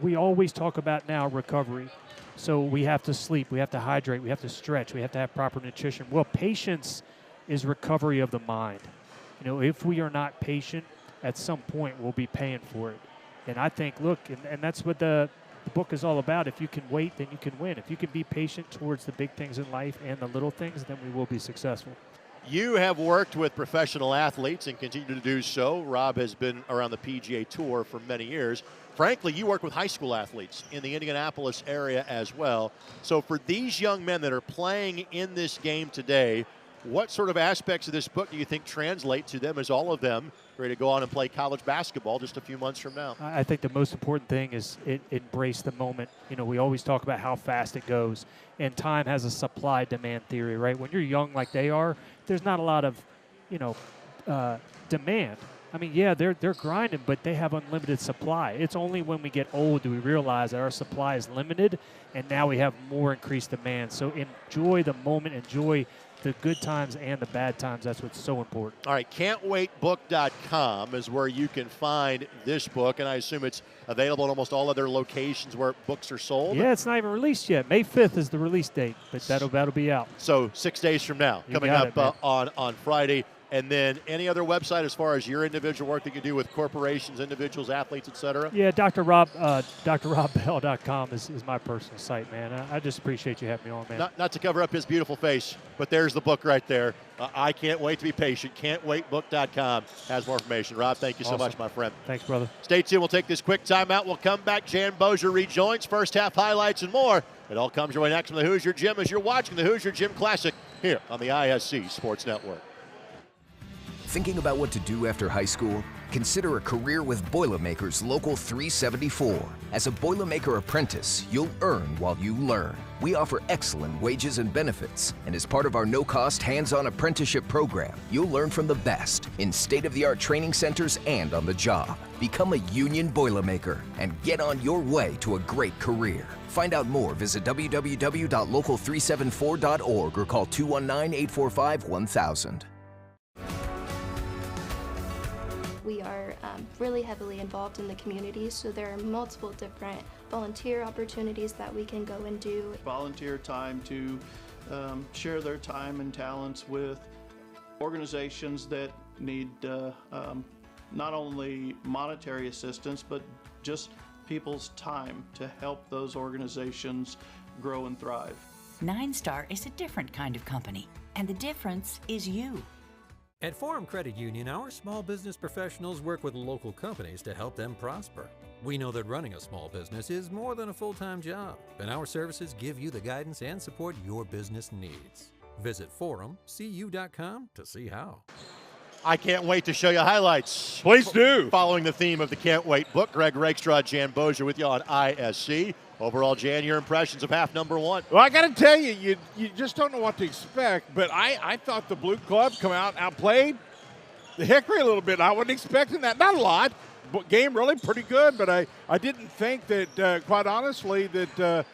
we always talk about now recovery. So we have to sleep, we have to hydrate, we have to stretch, we have to have proper nutrition. Well, patience is recovery of the mind. If we are not patient, at some point we'll be paying for it. And I think, look, and that's what the book is all about. If you can wait, then you can win. If you can be patient towards the big things in life and the little things, then we will be successful. You have worked with professional athletes and continue to do so. Rob has been around the PGA Tour for many years. Frankly, you work with high school athletes in the Indianapolis area as well. So for these young men that are playing in this game today, what sort of aspects of this book do you think translate to them as all of them ready to go on and play college basketball just a few months from now? I think the most important thing is embrace the moment. We always talk about how fast it goes, and time has a supply-demand theory, right? When you're young like they are, there's not a lot of, demand. I mean, yeah, they're grinding, but they have unlimited supply. It's only when we get old do we realize that our supply is limited, and now we have more increased demand. So enjoy the moment, enjoy the good times and the bad times. That's what's so important. All right, Can'tWaitBook.com is where you can find this book, and I assume it's available in almost all other locations where books are sold. Yeah, it's not even released yet. May 5th is the release date, but that'll be out. So 6 days from now, coming up on Friday. And then any other website as far as your individual work that you do with corporations, individuals, athletes, et cetera? Yeah, DrRobbell.com is my personal site, man. I just appreciate you having me on, man. Not to cover up his beautiful face, but there's the book right there. I Can't Wait to Be Patient. Can'tWaitBook.com has more information. Rob, thank you so much, my friend. Thanks, brother. Stay tuned. We'll take this quick timeout. We'll come back. Jan Bozier rejoins. First half highlights and more. It all comes your way next from the Hoosier Gym as you're watching the Hoosier Gym Classic here on the ISC Sports Network. Thinking about what to do after high school? Consider a career with Boilermakers Local 374. As a Boilermaker apprentice, you'll earn while you learn. We offer excellent wages and benefits, and as part of our no-cost hands-on apprenticeship program, you'll learn from the best in state-of-the-art training centers and on the job. Become a union Boilermaker and get on your way to a great career. Find out more, visit www.local374.org or call 219-845-1000. We are really heavily involved in the community, so there are multiple different volunteer opportunities that we can go and do. Volunteer time to share their time and talents with Organizations that need not only monetary assistance, but just people's time to help those organizations grow and thrive. 9-Star is a different kind of company, and the difference is you. At Forum Credit Union, our small business professionals work with local companies to help them prosper. We know that running a small business is more than a full-time job, and our services give you the guidance and support your business needs. Visit forumcu.com to see how. I can't wait to show you highlights. Please do. Following the theme of the Can't Wait book, Greg Rakestraw, Jan Bozier with you on ISC. Overall, Jan, your impressions of half number one? Well, I got to tell you, you just don't know what to expect, but I thought the Blue Club come out and outplayed the Hickory a little bit. I wasn't expecting that. Not a lot. But game really pretty good, but I didn't think that, quite honestly, that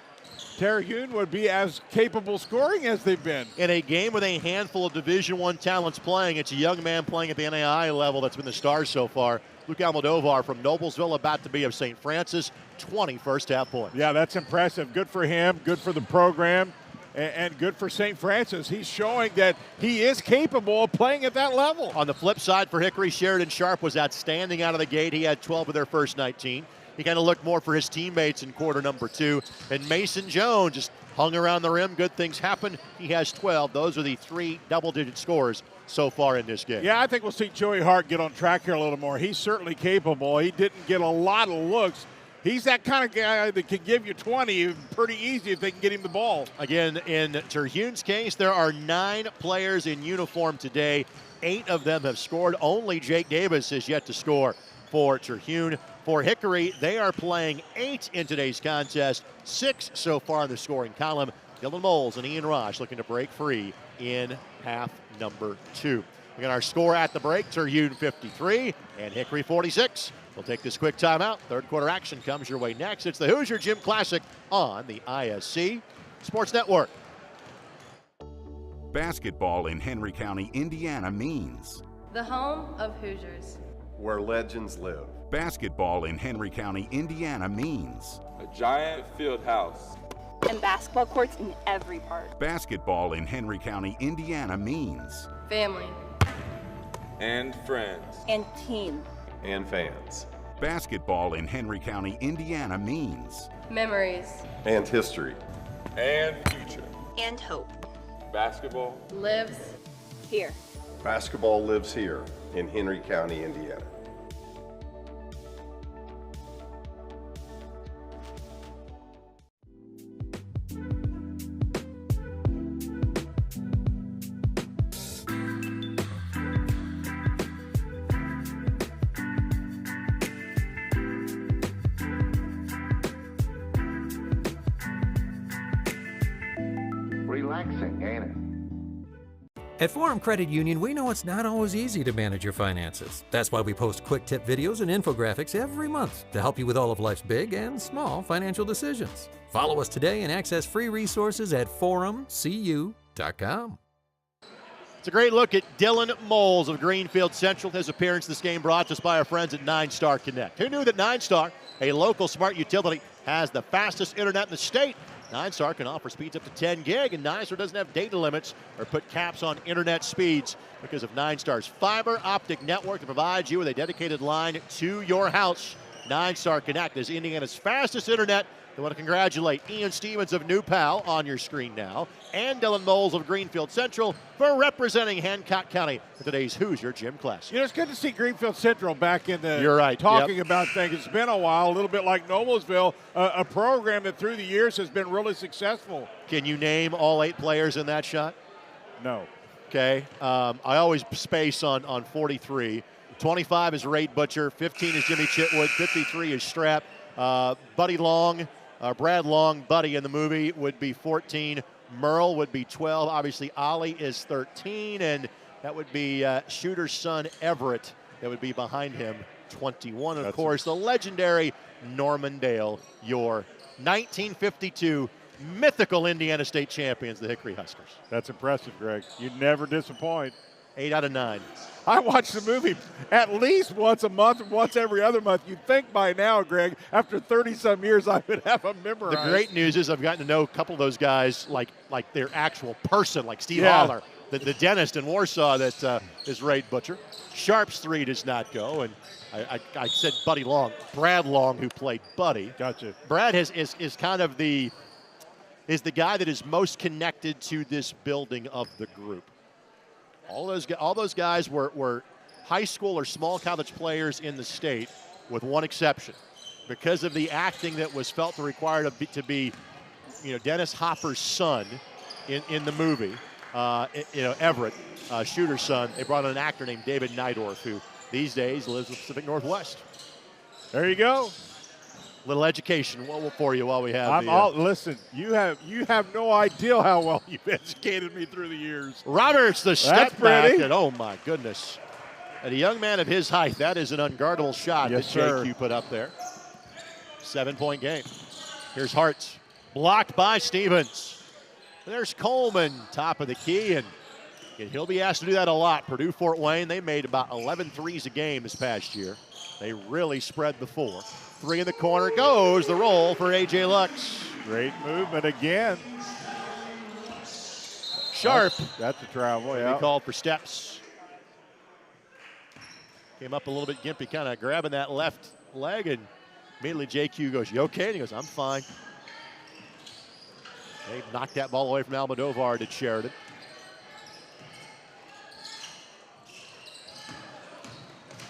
Terhune would be as capable scoring as they've been. In a game with a handful of Division I talents playing, it's a young man playing at the NAI level that's been the star so far. Luke Almodovar from Noblesville, about to be of St. Francis, 20 first-half points. Yeah, that's impressive. Good for him, good for the program, and good for St. Francis. He's showing that he is capable of playing at that level. On the flip side for Hickory, Sheridan Sharp was outstanding out of the gate. He had 12 of their first 19. He kind of looked more for his teammates in quarter number 2. And Mason Jones just hung around the rim. Good things happen. He has 12. Those are the 3 double-digit scores so far in this game. Yeah, I think we'll see Joey Hart get on track here a little more. He's certainly capable. He didn't get a lot of looks. He's that kind of guy that can give you 20 pretty easy if they can get him the ball. Again, in Terhune's case, there are 9 players in uniform today. 8 of them have scored. Only Jake Davis has yet to score for Terhune. For Hickory, they are playing 8 in today's contest, 6 so far in the scoring column. Dylan Moles and Ian Rosh looking to break free in half number 2. We got our score at the break, Terhune 53 and Hickory 46. We'll take this quick timeout. Third quarter action comes your way next. It's the Hoosier Gym Classic on the ISC Sports Network. Basketball in Henry County, Indiana means The home of Hoosiers. Where legends live. Basketball in Henry County, Indiana means a giant field house. And basketball courts in every park. Basketball in Henry County, Indiana means Family. And friends. And team. And fans. Basketball in Henry County, Indiana means Memories. And history. And future. And hope. Basketball Lives. Here. Basketball lives here in Henry County, Indiana. Relaxing, ain't it? At Forum Credit Union, we know it's not always easy to manage your finances. That's why we post quick tip videos and infographics every month to help you with all of life's big and small financial decisions. Follow us today and access free resources at forumcu.com. It's a great look at Dylan Moles of Greenfield Central. His appearance in this game brought to us by our friends at 9-Star Connect. Who knew that 9-Star, a local smart utility, has the fastest internet in the state? 9-Star can offer speeds up to 10 gig, and 9-Star doesn't have data limits or put caps on internet speeds because of 9-Star's fiber optic network that provides you with a dedicated line to your house. 9-Star Connect is Indiana's fastest internet. I want to congratulate Ian Stevens of New Pal on your screen now, and Dylan Moles of Greenfield Central for representing Hancock County for today's Hoosier Gym Classic. You know, it's good to see Greenfield Central back in the You're right. talking about things. It's been a while, a little bit like Noblesville, a program that through the years has been really successful. Can you name all 8 players in that shot? No. Okay. I always space on 43. 25 is Raid Butcher, 15 is Jimmy Chitwood, 53 is Strap. Buddy Long, Brad Long, Buddy in the movie, would be 14. Merle would be 12. Obviously, Ollie is 13, and that would be Shooter's son, Everett, that would be behind him, 21. And, of course, the legendary Norman Dale, your 1952 mythical Indiana State champions, the Hickory Huskers. That's impressive, Greg. You never disappoint. 8 out of 9. I watch the movie at least once a month, once every other month. You'd think by now, Greg, after 30-some years, I would have them memorized. The great news is I've gotten to know a couple of those guys like their actual person, like Steve Holler, the dentist in Warsaw that is Ray Butcher. Sharp's three does not go, and I said Buddy Long, Brad Long, who played Buddy. Gotcha. Brad is kind of the guy that is most connected to this building of the group. All those guys were high school or small college players in the state, with one exception, because of the acting that was felt required to be, Dennis Hopper's son in the movie. Everett, Shooter's son. They brought in an actor named David Neidorf, who these days lives in the Pacific Northwest. There you go. Little education for you while we have listen, you have no idea how well you've educated me through the years. Roberts, the step That's back, pretty. and oh my goodness. At a young man of his height, that is an unguardable shot Yes, that sir. JQ put up there. 7-point game. Here's Hartz, blocked by Stevens. There's Coleman, top of the key, and he'll be asked to do that a lot. Purdue-Fort Wayne, they made about 11 threes a game this past year. They really spread the floor. Three in the corner goes the roll for A.J. Lux. Great movement again. Sharp. That's a travel, He yeah. called for steps. Came up a little bit gimpy, kind of grabbing that left leg, and immediately JQ goes, "You okay?" And he goes, "I'm fine." They knocked that ball away from Almodovar to Sheridan.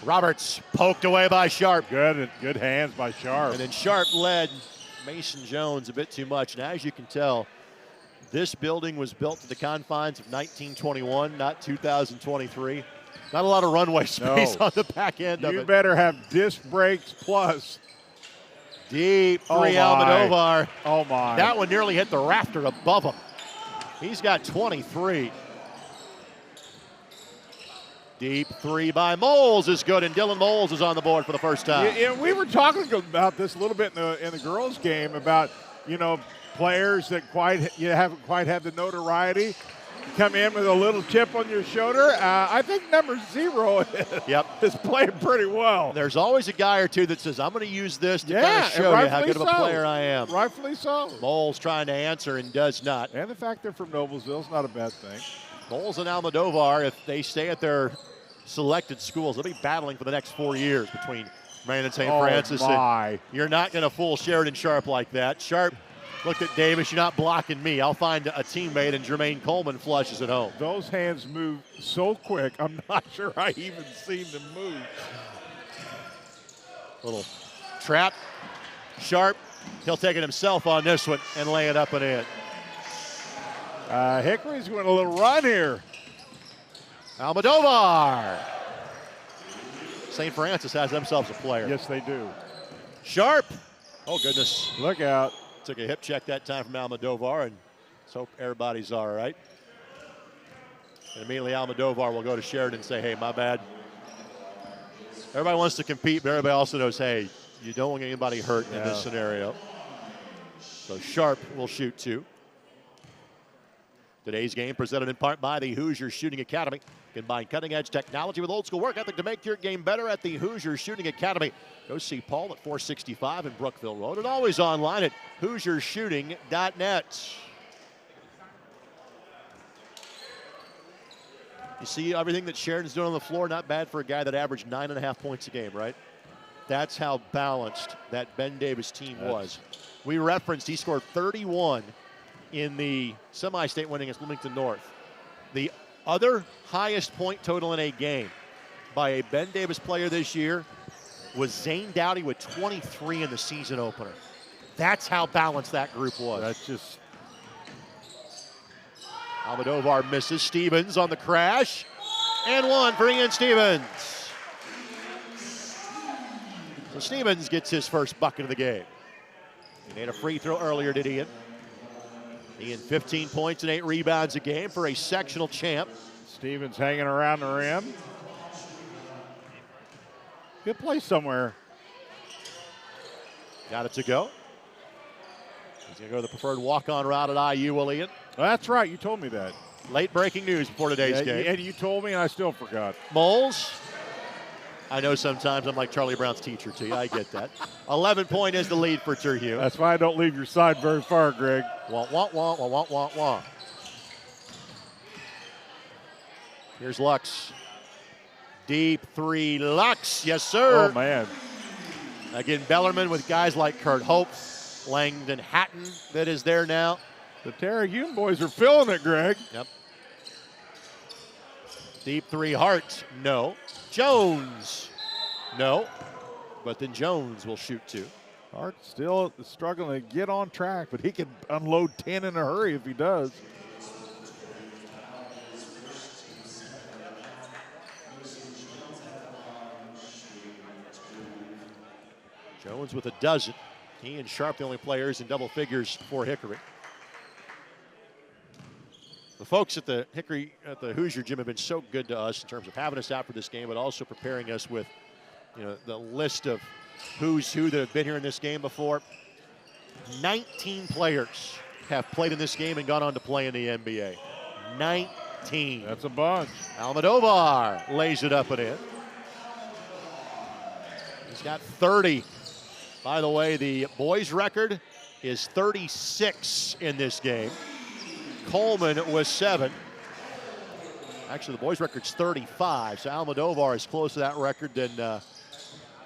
Roberts poked away by Sharp. Good hands by Sharp. And then Sharp led Mason Jones a bit too much. And as you can tell, this building was built to the confines of 1921, not 2023. Not a lot of runway space on the back end of it. You better have disc brakes plus. Deep three, Oh, my. Almodovar. Oh, my. That one nearly hit the rafter above him. He's got 23. Deep three by Moles is good, and Dylan Moles is on the board for the first time. Yeah, we were talking about this a little bit in the girls' game about, players that haven't quite had the notoriety come in with a little chip on your shoulder. I think number 0 is playing pretty well. There's always a guy or two that says, "I'm going to use this to kind of show you how good of a player I am." Rightfully so. Moles trying to answer and does not. And the fact they're from Noblesville is not a bad thing. Moles and Almodovar, if they stay at their selected schools, they'll be battling for the next 4 years between Marion and St. Francis. My. And you're not going to fool Sheridan Sharp like that. Sharp looked at Davis, "You're not blocking me. I'll find a teammate," and Jermaine Coleman flushes it home. Those hands move so quick, I'm not sure I even seen them move. Little trap. Sharp, he'll take it himself on this one and lay it up and in. Hickory's going a little run here. Almodovar. St. Francis has themselves a player. Yes, they do. Sharp. Oh, goodness. Look out. Took a hip check that time from Almodovar, and let's hope everybody's all right. And immediately Almodovar will go to Sheridan and say, "Hey, my bad." Everybody wants to compete, but everybody also knows, hey, you don't want anybody hurt in this scenario. So Sharp will shoot 2. Today's game presented in part by the Hoosier Shooting Academy. Combine cutting-edge technology with old-school work ethic to make your game better at the Hoosier Shooting Academy. Go see Paul at 465 in Brookville Road and always online at HoosierShooting.net. You see everything that Sheridan's doing on the floor, not bad for a guy that averaged 9.5 points a game, right? That's how balanced that Ben Davis team was. We referenced he scored 31 in the semi-state win against Bloomington North. The other highest point total in a game by a Ben Davis player this year was Zane Dowdy with 23 in the season opener. That's how balanced that group was. That's just... Almodovar misses. Stevens on the crash. And one for Ian Stevens. So Stevens gets his first bucket of the game. He made a free throw earlier, did Ian? Ian 15 points and 8 rebounds a game for a sectional champ. Stevens hanging around the rim. Good play somewhere. Got it to go. He's going to go the preferred walk-on route at IU, will Ian? That's right. You told me that. Late breaking news before today's game. And you told me and I still forgot. Moles. I know sometimes I'm like Charlie Brown's teacher to you. I get that. 11 point is the lead for Terhune. That's why I don't leave your side very far, Greg. Wah, wah, wah, wah, wah, wah, wah. Here's Lux. Deep three, Lux, yes sir. Oh man. Again, Bellarmine with guys like Kurt Hope, Langdon Hatton that is there now. The Terra Hume boys are feeling it, Greg. Yep. Deep three, Hart, no. Jones, no. But then Jones will shoot 2. Hart still struggling to get on track, but he can unload 10 in a hurry if he does. Jones with a dozen. He and Sharp the only players in double figures for Hickory. The folks at the Hoosier Gym have been so good to us in terms of having us out for this game, but also preparing us with, the list of who's who that have been here in this game before. 19 players have played in this game and gone on to play in the NBA. 19. That's a bunch. Almodovar lays it up and in. He's got 30. By the way, the boys' record is 36 in this game. Coleman was 7. Actually, the boys' record's 35, so Almodovar is close to that record than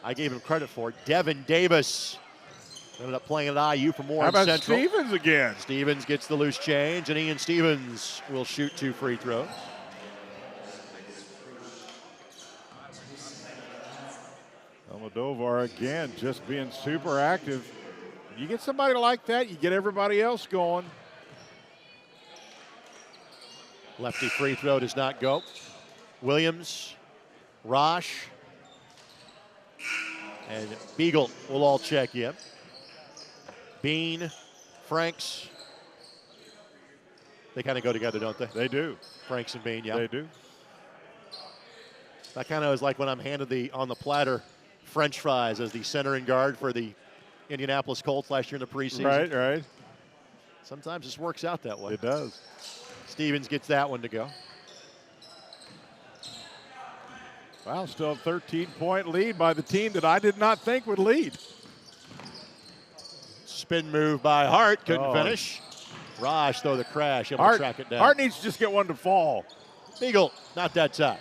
I gave him credit for. Devin Davis ended up playing at IU for Warren How about Central. Stevens again? Stevens gets the loose change, and Ian Stevens will shoot 2 free throws. Almodovar again, just being super active. You get somebody like that, you get everybody else going. Lefty free throw does not go. Williams, Rosh, and Beagle will all check in. Bean, Franks. They kind of go together, don't they? They do. Franks and Bean, yeah. They do. That kind of is like when I'm handed on the platter French fries as the center and guard for the Indianapolis Colts last year in the preseason. Right, right. Sometimes this works out that way. It does. Stevens gets that one to go. Wow, still a 13-point lead by the team that I did not think would lead. Spin move by Hart, couldn't finish. Raj, though, the crash, able to track it down. Hart needs to just get one to fall. Beagle, not that time.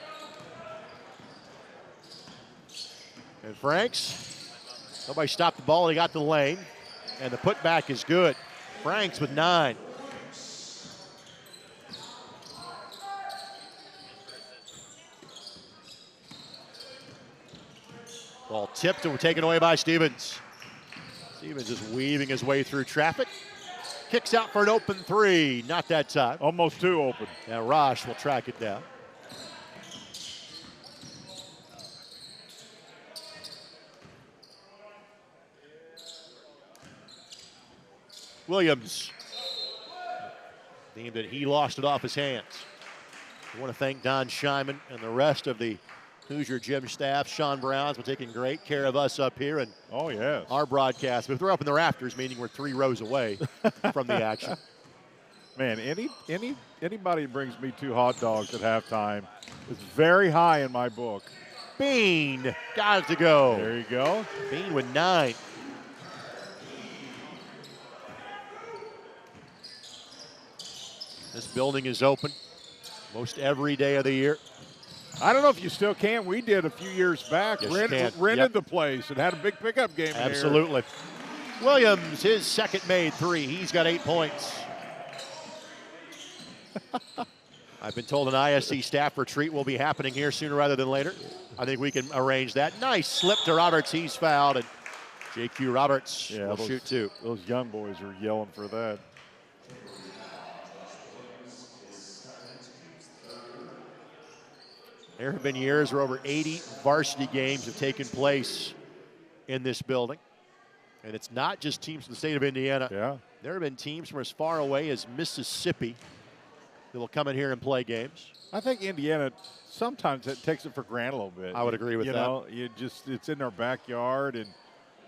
And Franks, nobody stopped the ball, he got to the lane, and the putback is good. Franks with 9. Ball tipped and taken away by Stevens. Stevens is weaving his way through traffic. Kicks out for an open 3. Not that time. Almost 2 open. Now Rosh will track it down. Williams. Deemed that he lost it off his hands. I want to thank Don Scheinman and the rest of the Hoosier Gym staff. Sean Brown's been taking great care of us up here and our broadcast. But they're up in the rafters, meaning we're 3 rows away from the action. Man, anybody who brings me 2 hot dogs at halftime is very high in my book. Bean got it to go. There you go. Bean with 9. This building is open most every day of the year. I don't know if you still can. We did a few years back. Yes, rented the place and had a big pickup game. Absolutely. Williams, his second made 3. He's got 8 points. I've been told an ISC staff retreat will be happening here sooner rather than later. I think we can arrange that. Nice slip to Roberts. He's fouled, and JQ Roberts will shoot 2. Those young boys are yelling for that. There have been years where over 80 varsity games have taken place in this building. And it's not just teams from the state of Indiana. Yeah. There have been teams from as far away as Mississippi that will come in here and play games. I think Indiana sometimes it takes it for granted a little bit. I would agree with that. You know, it's in our backyard and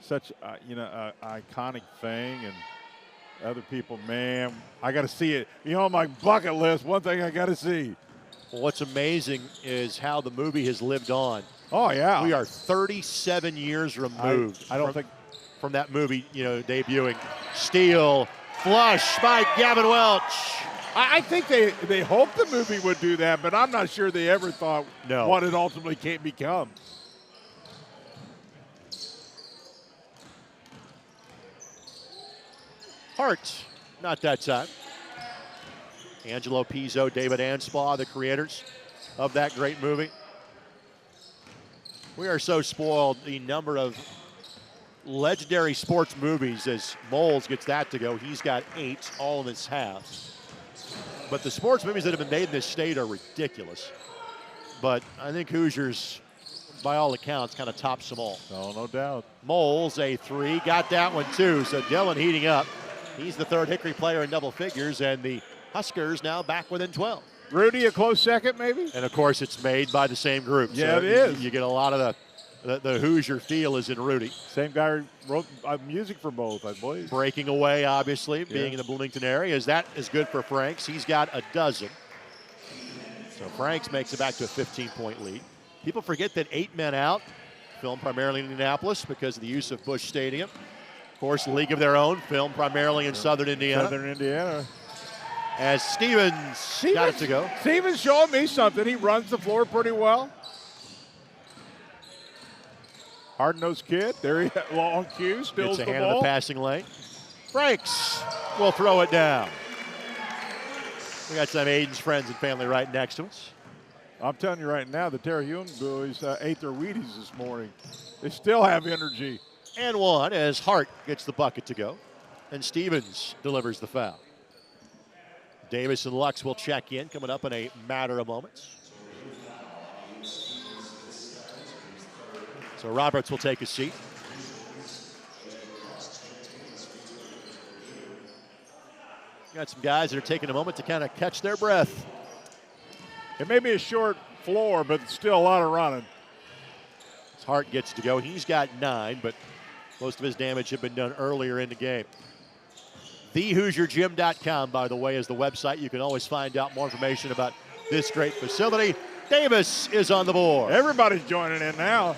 such a iconic thing, and other people, man, I got to see it. On my bucket list, one thing I got to see. Well, what's amazing is how the movie has lived on. Oh, yeah. We are 37 years removed from that movie, debuting. Steal, flush by Gavin Welch. I think they hoped the movie would do that, but I'm not sure they ever thought what it ultimately can't become. Hart, not that time. Angelo Pizzo, David Anspaugh, the creators of that great movie. We are so spoiled, the number of legendary sports movies, as Moles gets that to go. He's got 8, all in his half. But the sports movies that have been made in this state are ridiculous. But I think Hoosiers, by all accounts, kind of tops them all. No doubt. Moles, a 3, got that one too. So Dillon heating up. He's the third Hickory player in double figures, and the Huskers now back within 12. Rudy, a close second, maybe? And, of course, it's made by the same group. Yeah, so it is. You get a lot of the Hoosier feel is in Rudy. Same guy wrote music for both, I believe. Breaking away, obviously, being in the Bloomington area. That is good for Franks. He's got a dozen. So Franks makes it back to a 15-point lead. People forget that 8 men out, filmed primarily in Indianapolis because of the use of Busch Stadium. Of course, League of Their Own, filmed primarily in Southern Indiana. Southern Indiana. As Stevens got it to go. Stevens showing me something. He runs the floor pretty well. Hard-nosed kid. There he long cue. Spills the ball. Gets a hand ball. in the passing lane. Franks will throw it down. We got some Aiden's friends and family right next to us. I'm telling you right now, the Terhune boys ate their Wheaties this morning. They still have energy. And one as Hart gets the bucket to go. And Stevens delivers the foul. Davis and Lux will check in, coming up in a matter of moments. So Roberts will take a seat. Got some guys that are taking a moment to kind of catch their breath. It may be a short floor, but still a lot of running. As Hart gets to go, he's got 9, but most of his damage had been done earlier in the game. TheHoosierGym.com, by the way, is the website. You can always find out more information about this great facility. Davis is on the board. Everybody's joining in now.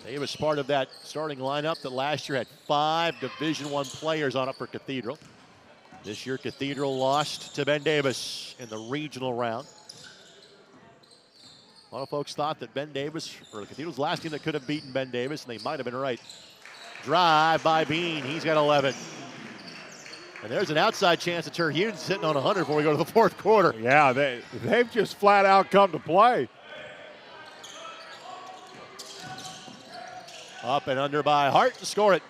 Davis part of that starting lineup that last year had 5 Division I players on it for Cathedral. This year, Cathedral lost to Ben Davis in the regional round. A lot of folks thought that Ben Davis, or Cathedral's last team that could have beaten Ben Davis, and they might have been right. Drive by Bean. He's got 11. And there's an outside chance that Terhune's sitting on 100 before we go to the fourth quarter. Yeah, they've just flat out come to play. Up and under by Hart to score it.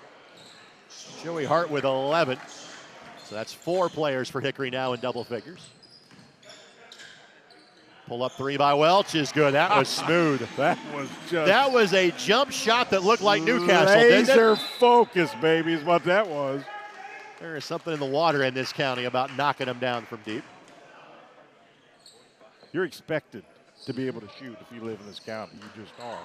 Joey Hart with 11. So that's 4 players for Hickory now in double figures. Pull up 3 by Welch is good. That was smooth. That was a jump shot that looked like Newcastle, didn't it? Laser focus, baby, is what that was. There is something in the water in this county about knocking them down from deep. You're expected to be able to shoot if you live in this county. You just are.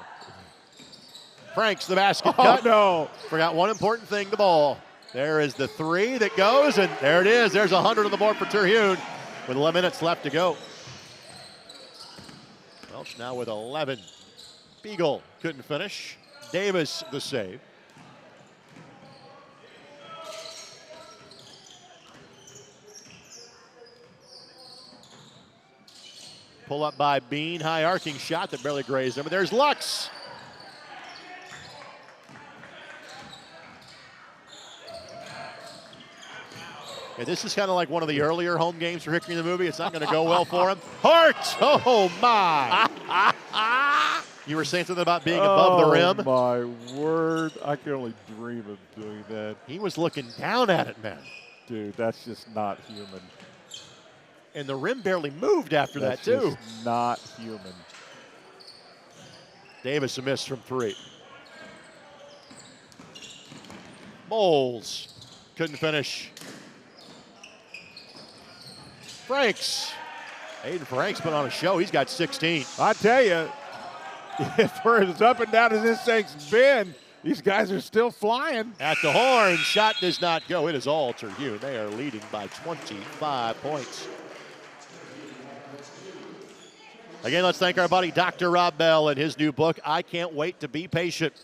Franks the basket cut. No. Forgot one important thing, the ball. There is the 3 that goes, and there it is. There's 100 on the board for Terhune with 11 minutes left to go. Welch now with 11. Beagle couldn't finish. Davis the save. Pull up by Bean, high arcing shot that barely grazed him. But there's Lux. Yeah, this is kind of like one of the earlier home games for Hickory in the movie. It's not going to go well for him. Hart! Oh, my. You were saying something about being above the rim? Oh, my word. I can only dream of doing that. He was looking down at it, man. Dude, that's just not human. And the rim barely moved after that, too. Just not human. Davis a miss from 3. Moles couldn't finish. Franks. Aiden Franks put on a show. He's got 16. I tell you, for as up and down as this thing's been, these guys are still flying. At the horn, shot does not go. It is all Terhune. They are leading by 25 points. Again, let's thank our buddy Dr. Rob Bell and his new book, I Can't Wait to Be Patient.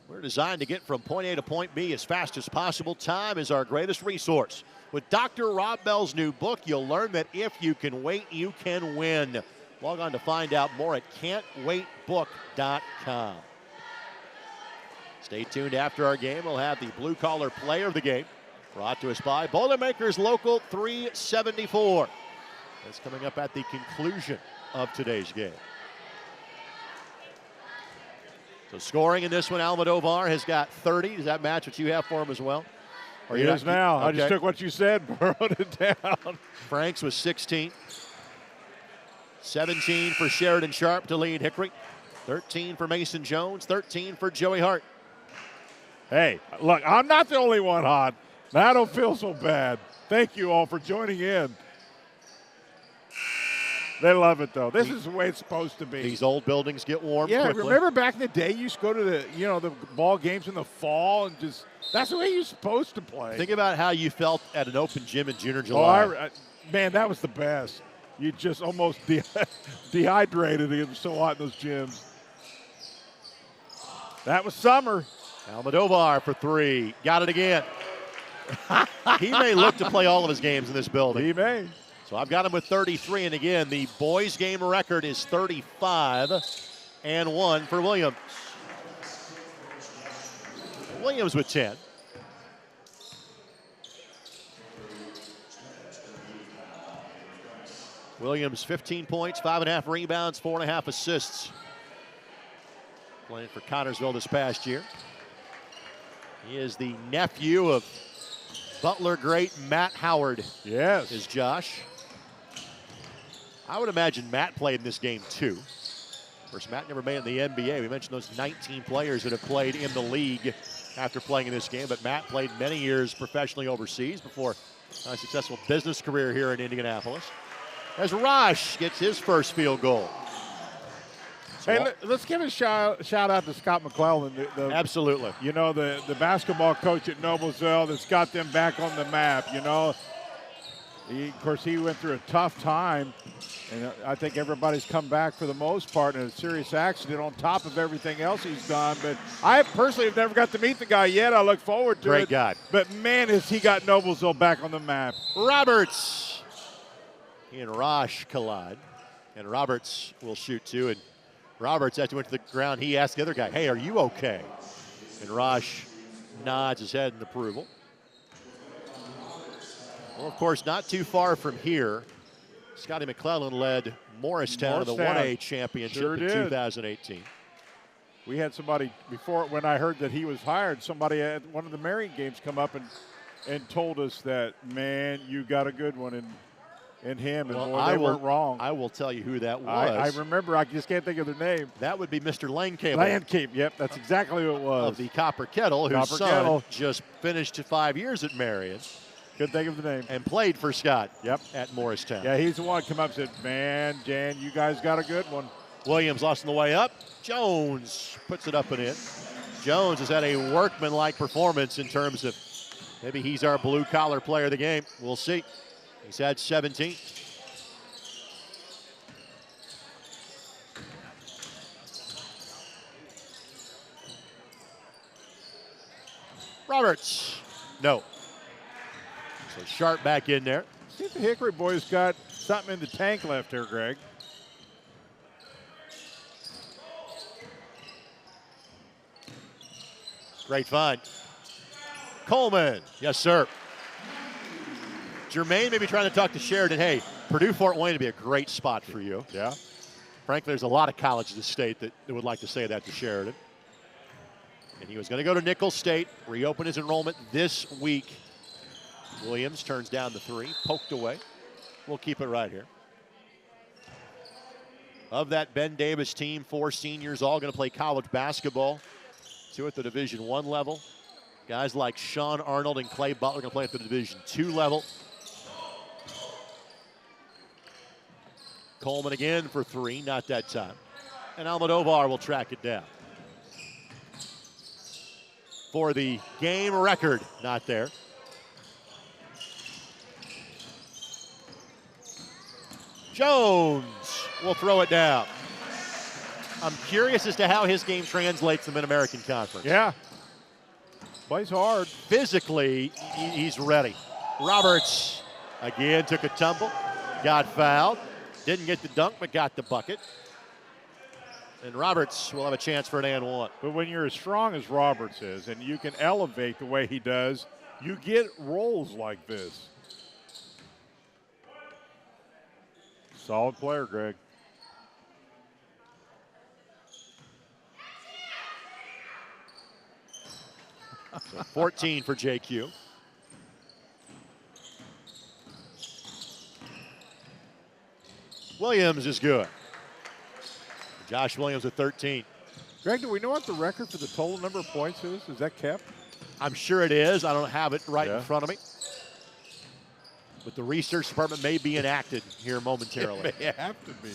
We're designed to get from point A to point B as fast as possible. Time is our greatest resource. With Dr. Rob Bell's new book, you'll learn that if you can wait, you can win. Log on to find out more at can'twaitbook.com. Stay tuned after our game. We'll have the blue-collar player of the game brought to us by Boilermakers Local 374. That's coming up at the conclusion of today's game. So scoring in this one, Almodovar has got 30. Does that match what you have for him as well? Or He is now. Okay. I just took what you said, wrote it down. Franks was 16. 17 for Sheridan Sharp to lead Hickory. 13 for Mason Jones. 13 for Joey Hart. Hey, look, I'm not the only one hot. I don't feel so bad. Thank you all for joining in. They love it, though. This is the way it's supposed to be. These old buildings get warm quickly. Remember back in the day, you used to go to the ball games in the fall and just that's the way you're supposed to play. Think about how you felt at an open gym in June or July. Man, that was the best. You just almost dehydrated. It was so hot in those gyms. That was summer. Almodovar for 3. Got it again. He may look to play all of his games in this building. He may. So I've got him with 33. And again, the boys' game record is 35-1 for Williams. Williams with 10. Williams 15 points, 5.5 rebounds, 4.5 assists. Playing for Connorsville this past year. He is the nephew of Butler great Matt Howard. Yes. Is Josh. I would imagine Matt played in this game too. Of course, Matt never made it in the NBA. We mentioned those 19 players that have played in the league after playing in this game, but Matt played many years professionally overseas before a successful business career here in Indianapolis. As Rosh gets his first field goal. Hey, let's give a shout out to Scott McClellan. Absolutely. You know, the basketball coach at Noblesville that's got them back on the map, you know. Of course, he went through a tough time, and I think everybody's come back for the most part in a serious accident on top of everything else he's done. But I personally have never got to meet the guy yet. I look forward to it. Great guy. But, man, has he got Noblesville back on the map. Roberts. He and Rosh collide, and Roberts will shoot two. And Roberts, after he went to the ground, he asked the other guy, hey, are you okay? And Rosh nods his head in approval. Well, of course, not too far from here, Scotty McClellan led Morristown to the 1A championship in 2018. We had somebody before, when I heard that he was hired, somebody at one of the Marion games come up and told us that, man, you got a good one in him, and boy, they weren't wrong. I will tell you who that was. I remember. I just can't think of their name. That would be Mr. Landcable. Landcable, yep, that's exactly who it was. Of the Copper Kettle, whose son just finished 5 years at Marion. Couldn't think of the name. And played for Scott. Yep. At Morristown. Yeah, he's the one come up and said, man, Jan, you guys got a good one. Williams lost on the way up. Jones puts it up and in. Jones has had a workmanlike performance in terms of maybe he's our blue-collar player of the game. We'll see. He's had 17. Roberts. No. So Sharp back in there. See if the Hickory boys got something in the tank left here, Greg. Great find. Coleman. Yes, sir. Jermaine may be trying to talk to Sheridan. Hey, Purdue-Fort Wayne would be a great spot for you. Yeah. Frankly, there's a lot of colleges in the state that would like to say that to Sheridan. And he was going to go to Nicholls State, reopen his enrollment this week. Williams turns down the 3, poked away. We'll keep it right here. Of that Ben Davis team, 4 seniors, all going to play college basketball. 2 at the Division I level. Guys like Sean Arnold and Clay Butler going to play at the Division II level. Coleman again for 3, not that time. And Almodovar will track it down. For the game record, not there. Jones will throw it down. I'm curious as to how his game translates in the Mid-American Conference. Yeah. Plays hard. Physically, he's ready. Roberts again took a tumble, got fouled, didn't get the dunk, but got the bucket. And Roberts will have a chance for an and one. But when you're as strong as Roberts is and you can elevate the way he does, you get rolls like this. Solid player, Greg. So 14 for JQ. Williams is good. Josh Williams with 13. Greg, do we know what the record for the total number of points is? Is that kept? I'm sure it is. I don't have it right Yeah. in front of me. But the research department may be enacted here momentarily. It may have to be.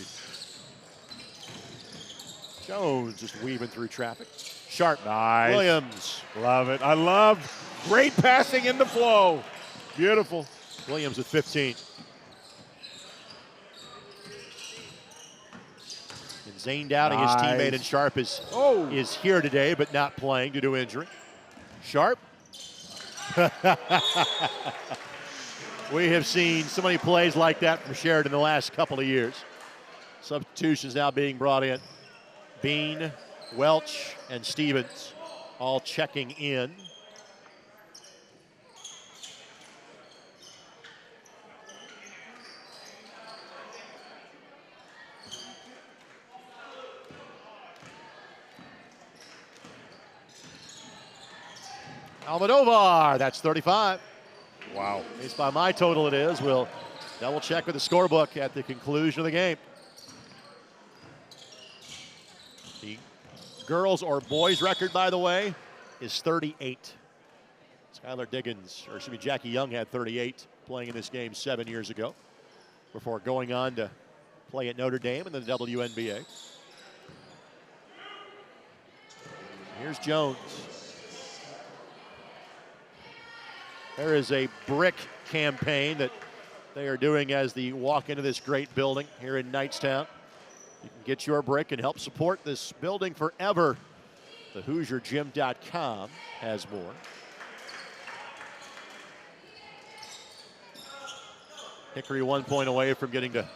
Jones just weaving through traffic. Sharp. Nice. Williams. Love it. I love great passing in the flow. Beautiful. Williams with 15. And Zane Downing, his teammate, and Sharp is here today, but not playing due to injury. Sharp. We have seen so many plays like that from Sheridan in the last couple of years. Substitutions now being brought in. Bean, Welch, and Stevens all checking in. Almodovar, that's 35. Wow. At least by my total it is. We'll double check with the scorebook at the conclusion of the game. The girls or boys record, by the way, is 38. Skylar Diggins, or excuse me, Jackie Young had 38 playing in this game 7 years ago before going on to play at Notre Dame in the WNBA. Here's Jones. There is a brick campaign that they are doing as they walk into this great building here in Knightstown. You can get your brick and help support this building forever. The HoosierGym.com has more. Hickory 1 point away from getting to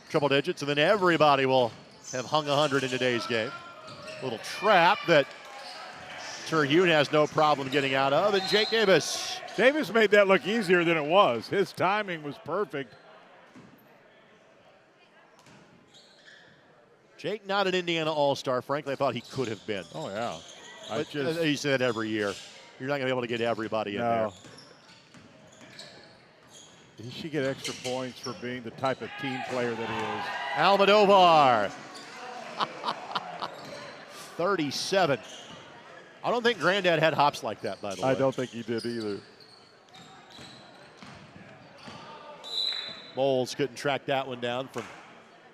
triple digits, and then everybody will have hung 100 in today's game. Little trap that Terhune has no problem getting out of, and Jake Davis. Davis made that look easier than it was. His timing was perfect. Jake, not an Indiana All-Star. Frankly, I thought he could have been. Oh, yeah. But you say that every year. You're not going to be able to get everybody in there. He should get extra points for being the type of team player that he is. Almodovar. 37. I don't think Granddad had hops like that, by the way. I don't think he did either. Moles couldn't track that one down from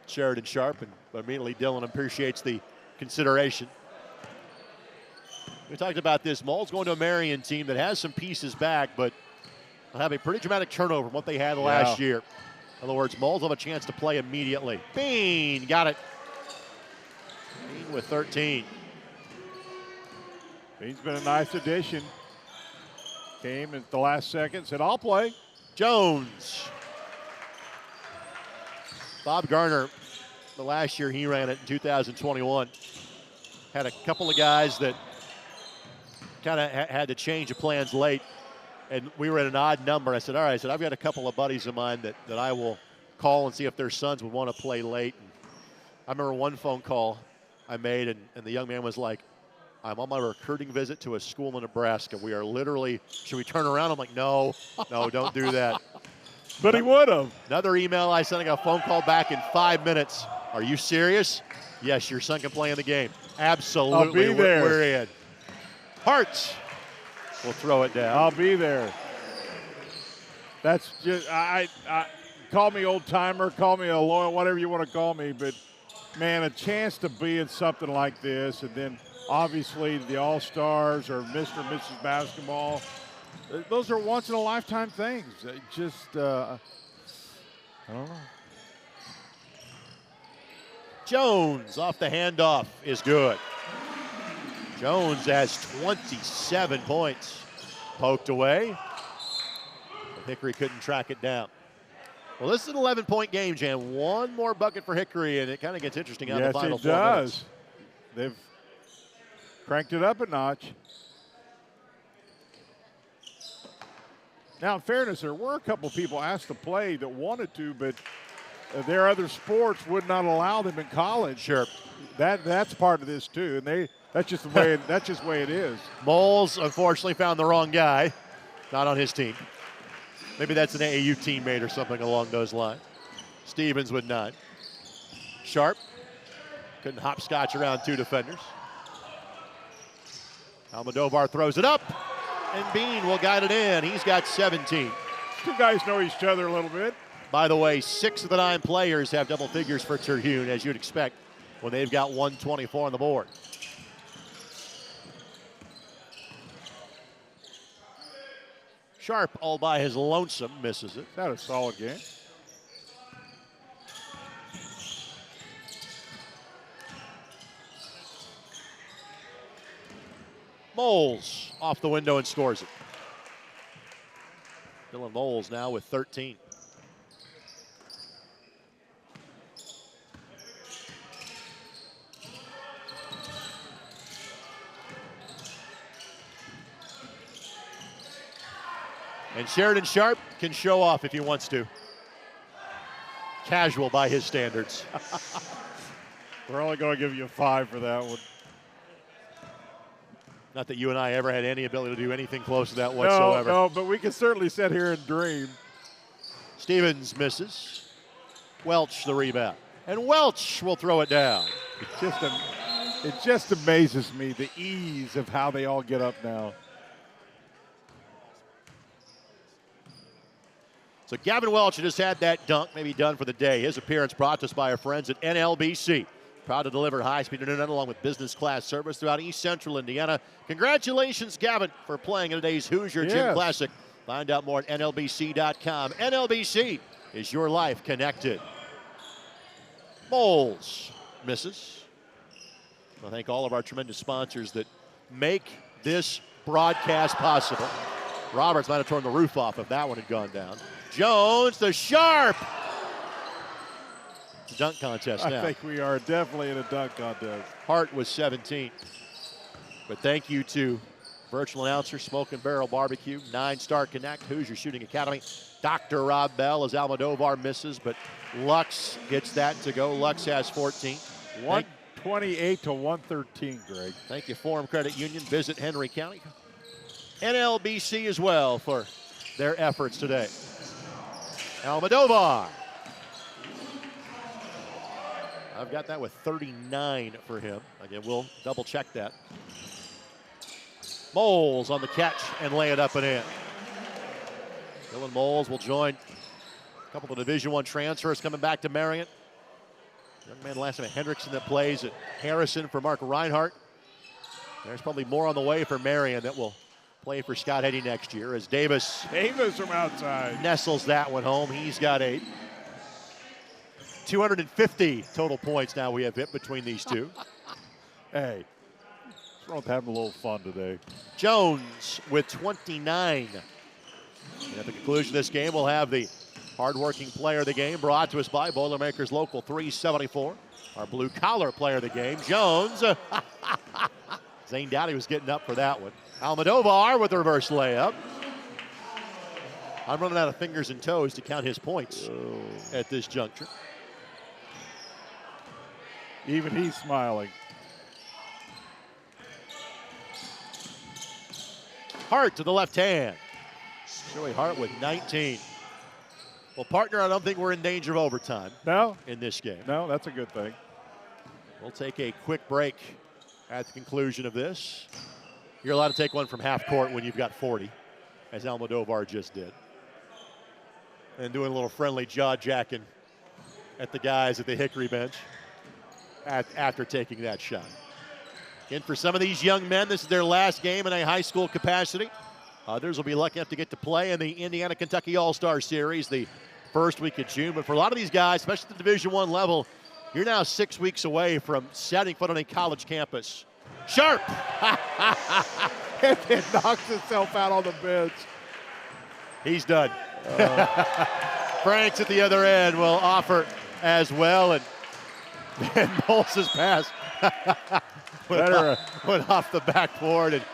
Sheridan Sharp, and immediately Dillon appreciates the consideration. We talked about this. Moles going to a Marion team that has some pieces back, but will have a pretty dramatic turnover from what they had last year. In other words, Moles will have a chance to play immediately. Bean got it. Bean with 13. Bean's been a nice addition. Came at the last second, said, I'll play. Jones. Bob Garner, the last year he ran it in 2021, had a couple of guys that kind of had to change the plans late, and we were at an odd number. I said, all right, I've got a couple of buddies of mine that I will call and see if their sons would want to play late. And I remember one phone call I made, and the young man was like, I'm on my recruiting visit to a school in Nebraska. We are literally, should we turn around? I'm like, no, don't do that. But he would have. Another email I sent, I got a phone call back in 5 minutes. Are you serious? Yes, your son can play in the game. Absolutely, I'll be there. We're in. Hearts will throw it down. I'll be there. That's just, I call me old timer, call me a loyal, whatever you want to call me, but man, a chance to be in something like this, and then obviously the All-Stars or Mr. and Mrs. Basketball, those are once-in-a-lifetime things. It just, I don't know. Jones off the handoff is good. Jones has 27 points. Poked away. Hickory couldn't track it down. Well, this is an 11-point game, Jan. One more bucket for Hickory, and it kind of gets interesting on the final 4 minutes. They've cranked it up a notch. Now, in fairness, there were a couple people asked to play that wanted to, but their other sports would not allow them in college. Sure. That's part of this too, and that's just the way that's just the way it is. Moles unfortunately found the wrong guy, not on his team. Maybe that's an AAU teammate or something along those lines. Stevens with 9. Sharp couldn't hopscotch around 2 defenders. Almodovar throws it up, and Bean will guide it in. He's got 17. 2 guys know each other a little bit. By the way, 6 of the 9 players have double figures for Terhune, as you'd expect, when they've got 124 on the board. Sharp, all by his lonesome, misses it. That a solid game. Moles off the window and scores it. Dylan Moles now with 13. And Sheridan Sharp can show off if he wants to. Casual by his standards. We're only going to give you a 5 for that one. Not that you and I ever had any ability to do anything close to that whatsoever. No, but we can certainly sit here and dream. Stevens misses. Welch the rebound. And Welch will throw it down. It just amazes me the ease of how they all get up now. So Gavin Welch just had that dunk, maybe done for the day. His appearance brought to us by our friends at NLBC. Proud to deliver high-speed internet along with business class service throughout East Central Indiana. Congratulations, Gavin, for playing in today's Hoosier Gym Classic. Find out more at NLBC.com. NLBC is your life connected. Moles misses. I thank all of our tremendous sponsors that make this broadcast possible. Roberts might have torn the roof off if that one had gone down. Jones to Sharp. It's a dunk contest now. I think we are definitely in a dunk contest. Hart was 17. But thank you to virtual announcer, Smoke and Barrel Barbecue, 9-Star Connect, Hoosier Shooting Academy. Dr. Rob Bell as Almodovar misses, but Lux gets that to go. Lux has 14. 128 to 113, Greg. Thank you, Forum Credit Union. Visit Henry County. NLBC as well for their efforts today. Almodovar. I've got that with 39 for him. Again, we'll double check that. Moles on the catch and lay it up and in. Dylan Moles will join a couple of Division I transfers coming back to Marion. Young man last name Hendrickson that plays at Harrison for Mark Reinhardt. There's probably more on the way for Marion that will play for Scott Eddy next year as Davis from outside nestles that one home. He's got 8. 250 total points now we have hit between these two. Hey, what's wrong with having a little fun today? Jones with 29. And at the conclusion of this game, we'll have the hardworking player of the game brought to us by Boilermakers Local 374. Our blue-collar player of the game, Jones. Zane Dowdy was getting up for that one. Almodovar with the reverse layup. I'm running out of fingers and toes to count his points at this juncture. Even he's smiling. Hart to the left hand. Joey Hart with 19. Well, partner, I don't think we're in danger of overtime. No. In this game. No, that's a good thing. We'll take a quick break at the conclusion of this. You're allowed to take one from half court when you've got 40, as Almodovar just did. And doing a little friendly jaw-jacking at the guys at the Hickory bench after taking that shot. And for some of these young men, this is their last game in a high school capacity. Others will be lucky enough to get to play in the Indiana-Kentucky All-Star Series the first week of June. But for a lot of these guys, especially at the Division I level, you're now 6 weeks away from setting foot on a college campus. Sharp! It knocks itself out on the bench. He's done. Franks at the other end will offer as well, and Bowles' pass went off the backboard, and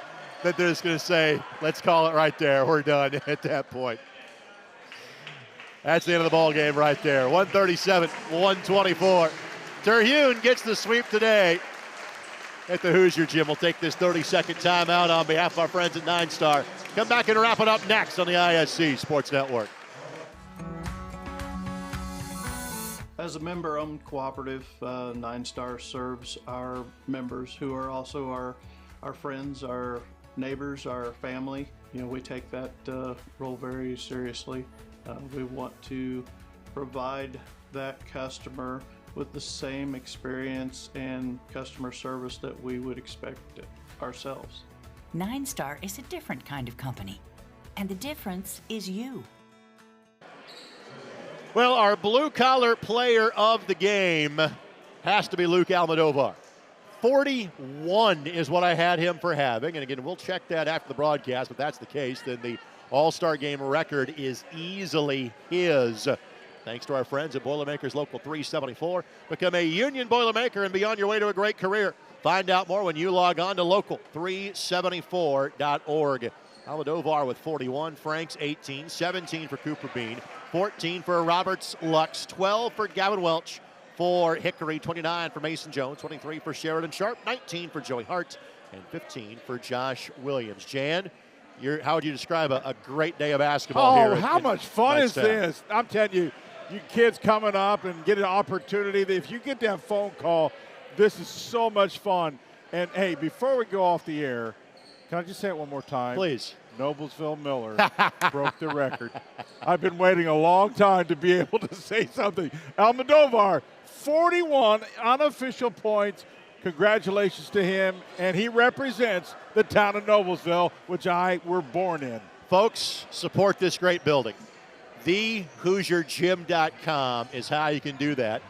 then they're just going to say, let's call it right there. We're done at that point. That's the end of the ball game right there. 137-124. Terhune gets the sweep today at the Hoosier Gym. We'll take this 30-second timeout on behalf of our friends at 9-Star. Come back and wrap it up next on the ISC Sports Network. As a member-owned cooperative, 9-Star serves our members who are also our friends, our neighbors, our family. You know, we take that role very seriously. We want to provide that customer with the same experience and customer service that we would expect ourselves. 9-Star is a different kind of company, and the difference is you. Well, our blue-collar player of the game has to be Luke Almodovar. 41 is what I had him for having. And again, we'll check that after the broadcast. If that's the case, then the All-Star Game record is easily his. Thanks to our friends at Boilermakers Local 374. Become a Union Boilermaker and be on your way to a great career. Find out more when you log on to local374.org. Almodovar with 41, Franks 18, 17 for Cooper Bean, 14 for Roberts Lux, 12 for Gavin Welch, for Hickory, 29 for Mason Jones, 23 for Sheridan Sharp, 19 for Joey Hart, and 15 for Josh Williams. Jan, how would you describe a great day of basketball here? Oh, how much fun is Knightstown? this? I'm telling you, you kids coming up and get an opportunity. If you get that phone call, this is so much fun. And, hey, before we go off the air, can I just say it one more time? Please. Noblesville Miller broke the record. I've been waiting a long time to be able to say something. Almodovar, 41 unofficial points. Congratulations to him. And he represents the town of Noblesville, which I were born in. Folks, support this great building. TheHoosierGym.com is how you can do that.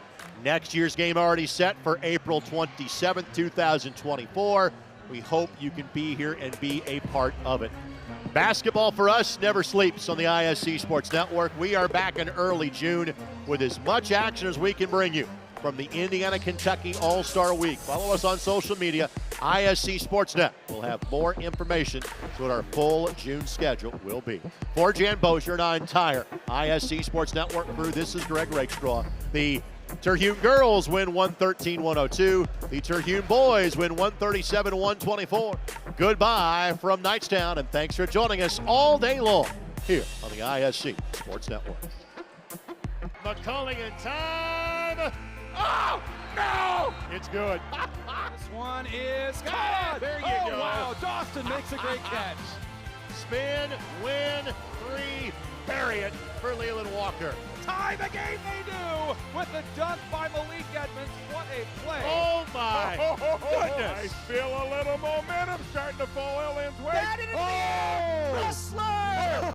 Next year's game already set for April 27th, 2024. We hope you can be here and be a part of it. Basketball for us never sleeps on the ISC Sports Network. We are back in early June with as much action as we can bring you from the Indiana-Kentucky All-Star Week. Follow us on social media, ISC Sportsnet. We'll have more information as what our full June schedule will be. For Jan Bozier and our entire ISC Sports Network crew, this is Greg Rakestraw. The Terhune girls win 113-102. The Terhune boys win 137-124. Goodbye from Knightstown, and thanks for joining us all day long here on the ISC Sports Network. McCulling in time. Oh, no! It's good. This one is caught. There you go. Wow, Dawson makes a great catch. Spin, win, three, bury it for Leland Walker. Tie the game they do with the dunk by Malik Edmonds. What a play. Oh, my goodness. I feel a little momentum starting to fall Ellen's way. That is